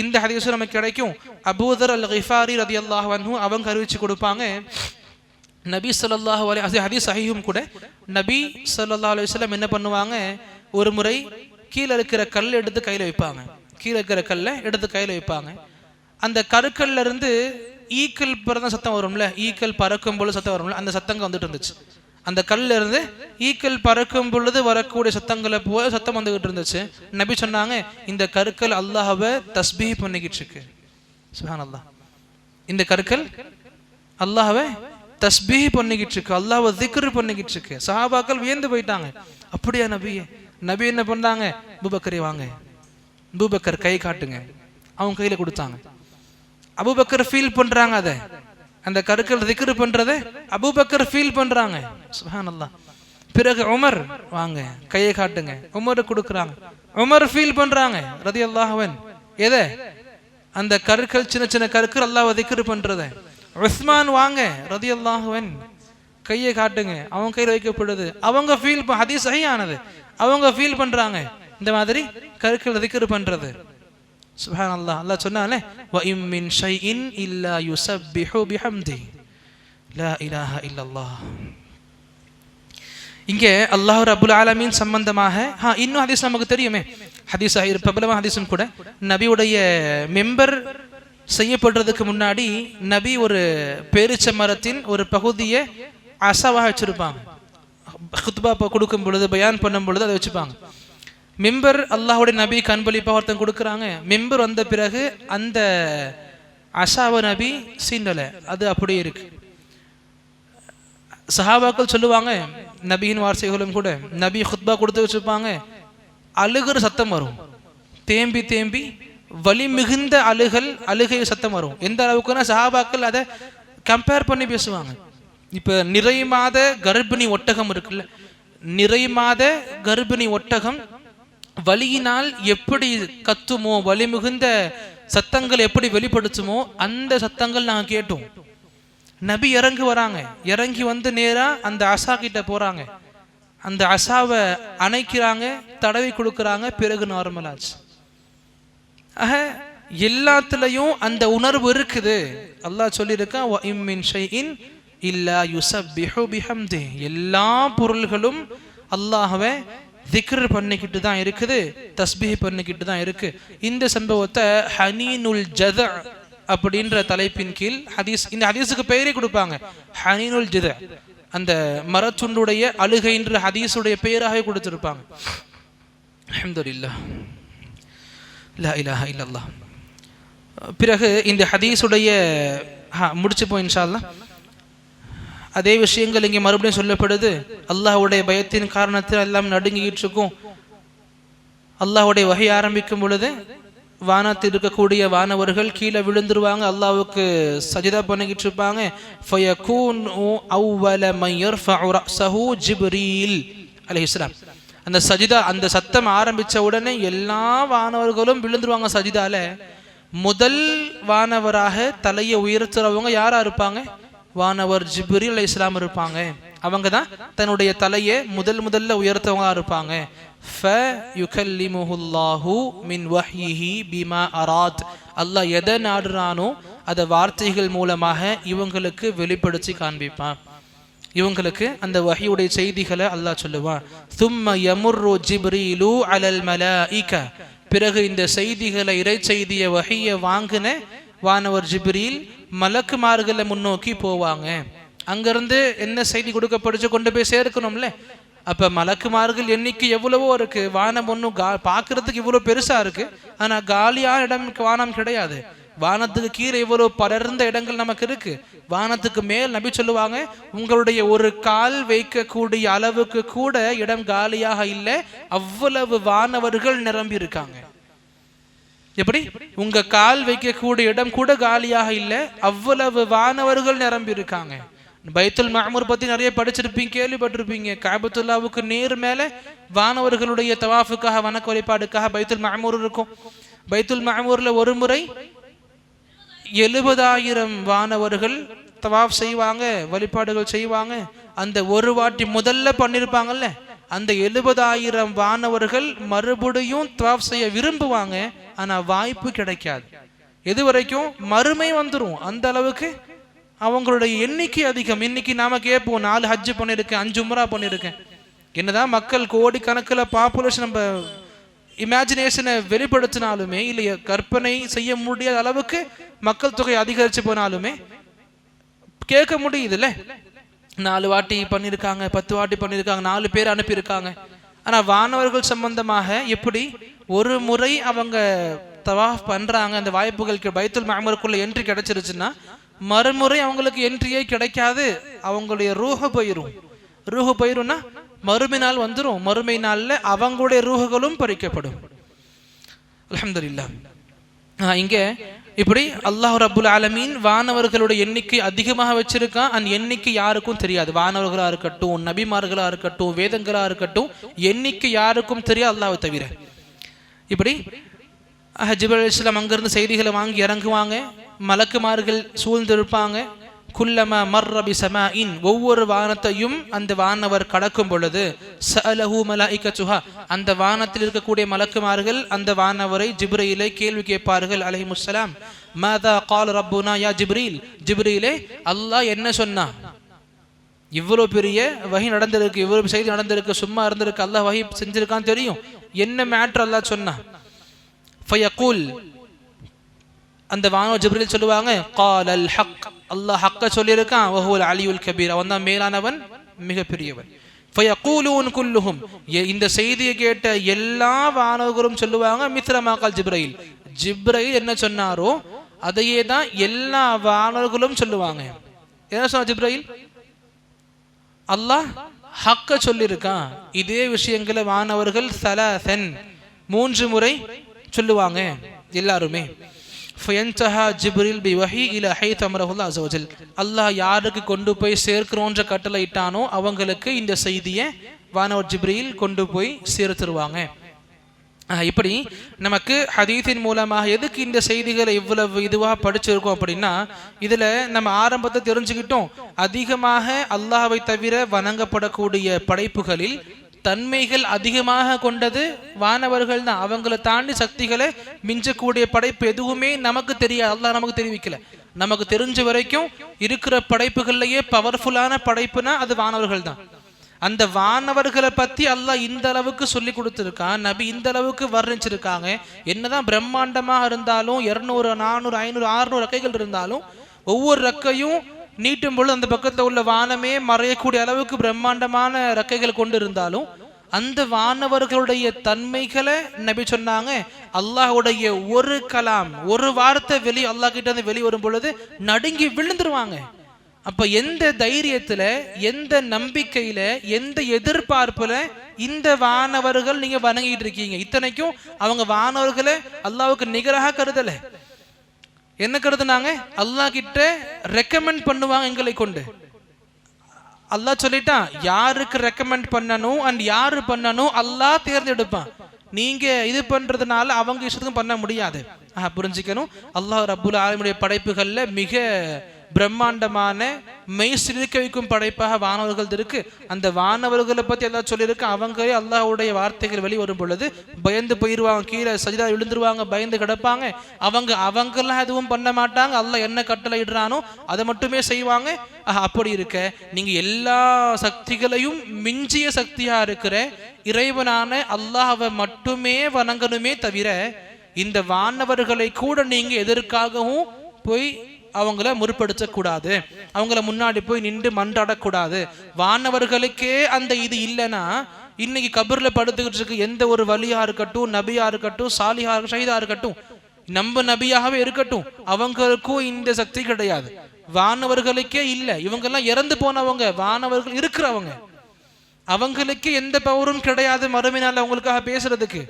இந்த ஹதீஸ் நமக்கு கிடைக்கும். அபூதர் அல் கிஃபாரி ரலியல்லாஹு அன்ஹு அவங்க அறிவிச்சு கொடுப்பாங்க, நபி ஸல்லல்லாஹு அலைஹி வஸல்லம், ஹதீஸ் சஹீஹும் கூட, நபி ஸல்லல்லாஹு அலைஹி வஸல்லம் என்ன பண்ணுவாங்க, ஒரு முறை கீழே இருக்கிற கல் எடுத்து கையில வைப்பாங்க. கீழே இருக்கிற கல்லை எடுத்து கையில வைப்பாங்க. அந்த கருக்கல்ல இருந்து ஈக்கள் பிறந்த சத்தம் வரும்ல, ஈக்கள் பறக்கும் பொழுது சத்தம் வரும்ல, அந்த சத்தங்கள் வந்துட்டு இருந்துச்சு. அந்த கல்ல இருந்து ஈக்கள் பறக்கும் பொழுது வரக்கூடிய சத்தங்களை போல சத்தம் வந்துகிட்டு இருந்துச்சு. நபி சொன்னாங்க, இந்த கருக்கள் அல்லாஹ்வை தஸ்பீஹ் பண்ணிக்கிட்டு இருக்கு. சுப்ஹானல்லாஹ், இந்த கருக்கள் அல்லாஹ்வை தஸ்பீஹ் பண்ணிக்கிட்டு இருக்கு, அல்லாஹ்வை திக்ர் பண்ணிக்கிட்டு இருக்கு. சஹாபாக்கள் வியந்து போயிட்டாங்க. அப்படியா நபியே? நபி என்ன பண்ணாங்க, அபூபக்கரே வாங்க, அபூபக்கர் கை காட்டுங்க. அவங்க கையில கொடுத்தாங்க. அபூபக்கர் ஃபீல் பண்றாங்க, அதை அந்த கருக்கள் திக்ர் பண்றதை அபூபக்கர் ஃபீல் பண்றாங்க. சுப்ஹானல்லாஹ். பிறகு உமர் வாங்க, கையை காட்டுங்க, உமர் கொடுக்குறாங்க. உமர் ஃபீல் பண்றாங்க ரலியல்லாஹு அன்ஹு, எதை? அந்த கருக்கள், சின்ன சின்ன கருக்கள் அல்லாஹ்வை திக்ர் பண்றதை. உஸ்மான் வாங்க ரலியல்லாஹு அன்ஹு, கையை காட்டுங்க, அவங்க கையில் வைக்கப்படுது. அவங்க ஃபீல், ஹதீஸ் சஹீஹானது, அவங்க ஃபீல் பண்றாங்க இந்த மாதிரி கருக்கள் திக்ர் பண்றது. சுப்ஹானல்லாஹ். அல்லாஹ் சொன்னானே, வ இம் மின் ஷைஇன் இல்லா யுஸப்பிஹு பிஹம்தி லா இலாஹா இல்லல்லாஹ். இங்கே அல்லாஹ் ரப்புல் ஆலமீன் சம்பந்தமாக இன்னும் ஹதீஸ் நமக்கு தெரியுமே, ஹதீஸ் பிரபலமான ஹதீஸும் கூட. நபியுடைய மெம்பர் செய்யப்படுறதுக்கு முன்னாடி நபி ஒரு பேரிச்ச மரத்தின் ஒரு பகுதியை அசாவாக வச்சிருப்பாங்க. குத்பா கொடுக்கும் பொழுது, பயான் பண்ணும் பொழுது அதை வச்சுப்பாங்க. மெம்பர் அல்லாஹ்வுடைய நபி கண்பளிப்பாக ஒருத்தன் கொடுக்குறாங்க. மெம்பர் வந்த பிறகு அந்த அசாவ நபி சீண்டலை, அது அப்படியே இருக்கு. சஹாபாக்கள் சொல்லுவாங்க, நபியின் வார்த்தைகளும் கூட, நபி குத்பா கொடுத்து வச்சுருப்பாங்க, அழுகிற சத்தம் வரும், தேம்பி தேம்பி வலி மிகுந்த அழுகை சத்தம் வரும். எந்த அளவுக்குன்னா சஹாபாக்கள் அதை கம்பேர் பண்ணி பேசுவாங்க. இப்போ நிறை மாத கர்ப்பிணி ஒட்டகம் இருக்குல்ல, நிறை மாத கர்ப்பிணி ஒட்டகம் வலியினால் எப்படி கத்துமோ, வலி மிகுந்த சத்தங்கள் எப்படி வெளிப்படுத்துமோ அந்த சத்தங்கள் நாங்கள் கேட்டோம். நபி இறங்கி வராங்க, இறங்கி வந்து நேரா அந்த அசா கிட்ட போறாங்க, அந்த அசாவை அணைக்கிறாங்க, தடவி கொடுக்குறாங்க, பிறகு நார்மலாச்சு. ஆக எல்லாத்துலயும் அந்த உணர்வு இருக்குது. அல்லாஹ் சொல்லியிருக்கான், வ இம் மின் ஷைஇன் இல்லா யுஸப்பிஹு பிஹம்தி, எல்லா பொருள்களும் அல்லாஹ்வை திக்ர் பண்ணிக்கிட்டு தான் இருக்குது, தஸ்பீஹ் பண்ணிக்கிட்டு தான் இருக்கு. இந்த சம்பவத்தை ஹனீனுல் ஜத அப்படின்ற தலைப்பின் கீழ் ஹதீஸ், இந்த ஹதீஸுக்கு பெயரே கொடுப்பாங்க, ஹனீனுல் ஜத, அந்த மரத்துண்டுடைய அழுகைன்ற ஹதீஸுடைய பெயராக கொடுத்திருப்பாங்க. அல்ஹம்துலில்லாஹ், லா இலாஹா இல்லல்லாஹ். பிறகு இந்த ஹதீஸுடைய முடிச்சுப்போம் இன்ஷா அல்லாஹ். அதே விஷயங்கள் இங்கே மறுபடியும் சொல்லப்படுது. அல்லாஹ்வுடைய பயத்தின் காரணத்தில் எல்லாம் நடுங்கிட்டு இருக்கும். அல்லாஹ்வுடைய வஹி ஆரம்பிக்கும் பொழுது வானத்தில் இருக்கக்கூடிய வானவர்கள் கீழே விழுந்துருவாங்க, அல்லாஹ்வுக்கு சஜிதா பண்ணிக்கிட்டு இருப்பாங்க. ஃபயகூனு அவ்வல மன் யர்ஃபஉ ரஸஹு ஜிப்ரீல் அலைஹிஸ்ஸலாம். அந்த சஜிதா, அந்த சத்தம் ஆரம்பிச்ச உடனே எல்லா வானவர்களும் விழுந்துருவாங்க சஜிதால. முதல் வானவராக தலையை உயர்த்துறவங்க யாரா இருப்பாங்க? வானவர் ஜிப்ரீல் அலைஹிஸ்ஸலாம் இருப்பாங்க. அவங்க தான் தன்னுடைய தலையை முதல்ல உயர்த்தவங்க இருப்பாங்க. ஃபயுகல்லிமுஹுல்லாஹு மின் வஹ்யிஹி பிமா அராத். அல்லாஹ் எதை நாடுறானோ அதை வார்த்தைகள் மூலமாக இவங்களுக்கு வெளிப்படுத்தி காண்பிப்பான். இவங்களுக்கு அந்த வஹியுடைய செய்திகளை அல்லாஹ் சொல்லுவான். தும்ம யமுர்ரு ஜிப்ரீலு அலல் மலாயிக. பிறகு இந்த செய்திகளை, இறை செய்திய வஹியை வாங்கின வானவர் ஜிப்ரீல் மலக்குமார்களை முன்னோக்கி போவாங்க. அங்கிருந்து என்ன செய்தி கொடுக்கப்படுச்சு கொண்டு போய் சேர்க்கணும்ல. அப்ப மலக்குமார்கள் எண்ணிக்கை எவ்வளவோ இருக்கு. வானம் ஒன்றும் பார்க்கறதுக்கு இவ்வளவு பெருசா இருக்கு, ஆனா காலியான இடம் வானம் கிடையாது. வானத்துக்கு கீழே இவ்வளவு படர்ந்த இடங்கள் நமக்கு இருக்கு. வானத்துக்கு மேல் நபி சொல்லுவாங்க, உங்களுடைய ஒரு கால் வைக்கக்கூடிய அளவுக்கு கூட இடம் காலியாக இல்லை, அவ்வளவு வானவர்கள் நிரம்பி இருக்காங்க. எப்படி? உங்க கால் வைக்கக்கூடிய இடம் கூட காலியாக இல்லை, அவ்வளவு வானவர்கள் நிரம்பி இருக்காங்க. பைத்துல் மஅமூர் பத்தி நிறைய படிச்சிருப்பீங்க, கேள்விப்பட்டிருப்பீங்க. காபத்துல்லாவுக்கு நேர் மேல வானவர்களுடைய தவாஃபுக்காக, வணக்க வழிபாடுக்காக பைத்துல் மஅமூர் இருக்கும். பைத்துல் மஅமூர்ல ஒரு முறை 70,000 வானவர்கள் தவாஃப் செய்வாங்க, வழிபாடுகள் செய்வாங்க. அந்த ஒரு வாட்டி முதல்ல பண்ணிருப்பாங்கல்ல, அந்த 70,000 வானவர்கள் மறுபடியும் தவாஃப் செய்ய விரும்புவாங்க, ஆனா வாய்ப்பு கிடைக்காது. எது வரைக்கும்? மறுமை வந்துடும். அந்த அளவுக்கு அவங்களுடைய எண்ணிக்கை அதிகம். இன்னைக்கு நாம கேட்போம், 4 ஹஜ் பண்ணியிருக்கேன், 5 உம்ரா பண்ணியிருக்கேன். என்னதான் மக்கள் கோடிக்கணக்கில் பாப்புலேஷன் நம்ம இமேஜினேஷனை வெளிப்படுத்தினாலுமே, இல்லையா, கற்பனை செய்ய முடியாத அளவுக்கு மக்கள் தொகை அதிகரிச்சு போனாலுமே கேட்க முடியுதுல்ல. 4 வாட்டி பண்ணியிருக்காங்க, 10 வாட்டி பண்ணியிருக்காங்க, 4 பேர் அனுப்பியிருக்காங்க. ஆனா வானவர்கள் சம்பந்தமாக எப்படி ஒரு முறை அவங்க தவாஃப் பண்றாங்க, அந்த வாய்ப்புகளுக்கு பைத்துல் மஅமூருக்குள்ள என்ட்ரி கிடைச்சிருச்சுன்னா மறுமுறை அவங்களுக்கு என்ட்ரியே கிடைக்காது. அவங்களுடைய ரூஹ் போயிரும்னா மறுமை நாள் வந்துடும். மறுமை நாள்ல அவங்களுடைய ரூஹுகளும் பறிக்கப்படும். அல்ஹம்துலில்லாஹ். இங்க இப்படி அல்லாஹ் ரப்புல் ஆலமீன் வானவர்களுடைய எண்ணிக்கை அதிகமாக வச்சிருக்கான். அந்த எண்ணிக்கை யாருக்கும் தெரியாது. வானவர்களா இருக்கட்டும், நபிமார்களா இருக்கட்டும், வேதங்களா இருக்கட்டும், எண்ணிக்கை யாருக்கும் தெரியாது, அல்லாஹ்வை தவிர. இப்படி ஜிப்ரீல் அலைஹிஸ்ஸலாம் அங்கிருந்து செய்திகளை வாங்கி இறங்குவாங்க. மலக்குமார்கள் சூழ்ந்திருப்பாங்க. குல்லமா மர்ர பிஸமாஇன், ஒவ்வொரு வானத்தையும் அந்த வானவர் கடக்கும் பொழுது ஸஅலஹு மலாயிகத்துஹா, அந்த வானத்தில் இருக்கக்கூடிய மலக்குமார்கள் அந்த வானவரை, ஜிப்ரீலை கேள்வி கேட்பார்கள் அலைஹிமுஸ்ஸலாம். மாதா கால ரப்புனா யா ஜிப்ரீல், ஜிப்ரீலே அல்லாஹ் என்ன சொன்னா? இவ்வளவு பெரிய வஹி நடந்திருக்கு, இவ்வளவு செய்தி நடந்திருக்கு, சும்மா இருந்திருக்கு, அல்லாஹ் வஹி செஞ்சிருக்கான்னு தெரியும். என்ன மேட்டர் அல்லாஹ் சொன்னா? ஃபயகூல், அந்த வானவர் ஜிப்ரீல் சொல்லுவாங்க, காலல் ஹக், அல்லாஹ் ஹக்க சொல்லியிருக்கான், வஹுவல் அலியுல் கபீர், அவன் தான் மேலானவன், மிக பெரியவன். ஃபயகூலூன் குல்லுஹும், இந்த செய்தியை கேட்ட எல்லா வானவர்களும் சொல்லுவாங்க, மித்ரமா கால் ஜிப்ரீல், ஜிப்ரீல் என்ன சொன்னாரோ அதையே தான் எல்லா வானவர்களும் சொல்லுவாங்க. என்ன சொன்ன ஜிப்ரீல்? அல்லாஹ் ஹக்க சொல்லியிருக்கான். இதே விஷயங்களை வானவர்கள் சலாசன் 3 முறை சொல்லுவாங்க எல்லாருமே. அல்லாஹ் யாருக்கு கொண்டு போய் சேர்க்கிறோன்ற கட்டளை இட்டானோ அவங்களுக்கு இந்த செய்தியை வானவர் ஜிப்ரீல் கொண்டு போய் சேர்த்துருவாங்க. இப்படி நமக்கு ஹதீஸின் மூலமாக எதுக்கு இந்த செய்திகளை இவ்வளவு இதுவாக படிச்சிருக்கோம் அப்படின்னா, இதுல நம்ம ஆரம்பத்தை தெரிஞ்சுக்கிட்டோம். அதிகமாக அல்லாஹ்வை தவிர வணங்கப்படக்கூடிய படைப்புகளில் தன்மைகள் அதிகமாக கொண்டது வானவர்கள் தான். அவங்களை தாண்டி சக்திகளை மிஞ்சக்கூடிய படைப்பு எதுவுமே நமக்கு தெரியாது, அல்லாஹ் நமக்கு தெரிவிக்கல. நமக்கு தெரிஞ்ச வரைக்கும் இருக்கிற படைப்புகள்லயே பவர்ஃபுல்லான படைப்புனா அது வானவர்கள் தான். அந்த வானவர்களை பத்தி அல்லாஹ் இந்த அளவுக்கு சொல்லி கொடுத்துருக்கான், நபி இந்த அளவுக்கு வர்ணிச்சிருக்காங்க. என்னதான் பிரம்மாண்டமாக இருந்தாலும் 200 400 500 600 ரெக்கைகள் இருந்தாலும் ஒவ்வொரு ரெக்கையும் நீட்டும் பொழுது அந்த பக்கத்தில் உள்ள வானமே மறையக்கூடிய அளவுக்கு பிரம்மாண்டமான ரெக்கைகள் கொண்டு இருந்தாலும் அந்த வானவர்களுடைய தன்மைகளை நபி சொன்னாங்க. அல்லாஹுடைய ஒரு கலாம், ஒரு வார்த்தை அல்லாஹ் கிட்ட இருந்து வெளி வரும் பொழுது நடுங்கி விழுந்துருவாங்க. அப்ப எந்த தைரியத்துல, எந்த நம்பிக்கையில, எந்த எதிர்பார்ப்புல இந்த வானவர்கள் நீங்க வணங்கிட்டு இருக்கீங்க? இத்தனைக்கும் அவங்க வானவர்களை அல்லாஹ்வுக்கு நிகராக கருதல. என்ன கருதுனாங்க? அல்லாஹ் கிட்ட ரெக்கமெண்ட் பண்ணுவாங்க எங்களை கொண்டு. அல்லாஹ் சொல்லிட்டான், யாருக்கு ரெக்கமெண்ட் பண்ணணும் அண்ட் யாரு பண்ணணும் அல்லாஹ் தேர்ந்தெடுப்பான். நீங்க இது பண்றதுனால அவங்க இஷ்டத்துக்கும் பண்ண முடியாது. புரிஞ்சுக்கணும். அல்லாஹ் ரப்புல் ஆலமீனுடைய படைப்புகள்ல மிக பிரம்மாண்டமான மெய் சிலிர்க்க வைக்கும் படைப்பாக வானவர்கள் இருக்கு. அந்த வானவர்களை பத்தி எல்லாம் சொல்லியிருக்கு. அவங்களே அல்லாஹ்வுடைய வார்த்தைகள் வெளிவரும் பொழுது பயந்து போயிடுவாங்க, கீழே சஜிதா விழுந்துருவாங்க, பயந்து கிடப்பாங்க. அவங்கெல்லாம் எதுவும் பண்ண மாட்டாங்க. அல்லாஹ் என்ன கட்டளை இடுறானோ அதை மட்டுமே செய்வாங்க. அப்படி இருக்க நீங்க எல்லா சக்திகளையும் மிஞ்சிய சக்தியா இருக்கிற இறைவனான அல்லாஹ்வை மட்டுமே வணங்கணுமே தவிர இந்த வானவர்களை கூட நீங்க எதற்காகவும் போய் அவங்கள முற்படுத்தக்கூடாது, அவங்கள முன்னாடி போய் நின்று மன்றாடக்கூடாது. வானவர்களுக்கே அந்த இது இல்லைன்னா இன்னைக்கு கபர்ல படுத்துக்கிட்டு இருக்கு எந்த ஒரு வலியா இருக்கட்டும், நபியா இருக்கட்டும், சாலிஹா ஷஹீதா இருக்கட்டும், நம்ம நபியாகவே இருக்கட்டும், அவங்களுக்கும் இந்த சக்தி கிடையாது. வானவர்களுக்கே இல்லை. இவங்கெல்லாம் இறந்து போனவங்க, வானவர்கள் இருக்கிறவங்க, அவங்களுக்கு எந்த பவரும் கிடையாது மறுமையினால அவங்களுக்காக பேசுறதுக்கு.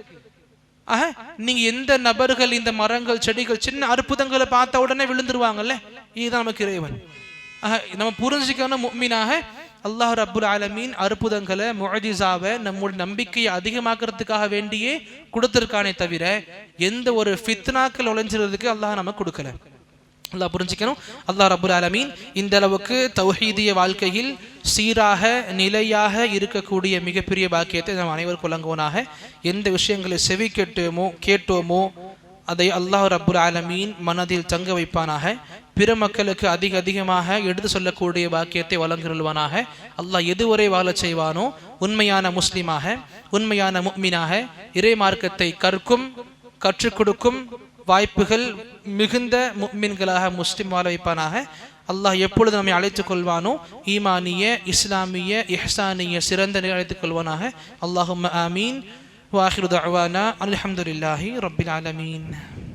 நீங்க எந்த நபர்கள் இந்த மரங்கள் செடிகள் சின்ன அற்புதங்களை பார்த்த உடனே விழுந்துருவாங்கல்ல, இதுதான் நமக்கு இறைவன். நம்ம புரிஞ்சுக்கணும், முஃமினாக அல்லாஹ் ரப்புல் ஆலமீன் அற்புதங்களை முஅஜிஸாவை நம்முடைய நம்பிக்கையை அதிகமாக்குறதுக்காக வேண்டியே கொடுத்திருக்கானே தவிர எந்த ஒரு ஃபித்னாக்கள் உழைஞ்சிறதுக்கு அல்லாஹ் நமக்கு கொடுக்கல. அல்லாஹ் புரிஞ்சுக்கணும். அல்லாஹ் ரப்புல் ஆலமீன் இந்த அளவுக்கு தௌஹீதிய வாழ்க்கையில் சீராக நிலையாக இருக்கக்கூடிய மிகப்பெரிய பாக்கியத்தை நாம் அனைவருக்கும் வழங்குவனாக. எந்த விஷயங்களை செவி கேட்டோமோ அதை அல்லாஹ் ரப்புல் ஆலமீன் மனதில் தங்க வைப்பானாக. பிற மக்களுக்கு அதிகமாக எடுத்து சொல்லக்கூடிய பாக்கியத்தை வழங்கிருள்வானாக. அல்லாஹ் எதுவரை வாழச் செய்வானோ உண்மையான முஸ்லிமாக, உண்மையான முஃமினாக, இறை மார்க்கத்தை கற்றுக் கொடுக்கும் வாய்ப்புகள் மிகுந்த முஃமின்களாக முஸ்லிம் வாழ வைப்பானாக. அல்லாஹ் எப்பொழுது நம்மை அழைத்துக் கொள்வானோ ஈமானிய, இஸ்லாமிய, இஹ்சானிய சிறந்த நிலை அழைத்துக் கொள்வானாக. அல்லாஹும்ம ஆமீன். வாஹிரு தஅவானா அல்ஹம்துலில்லாஹி ரப்பில் ஆலமீன்.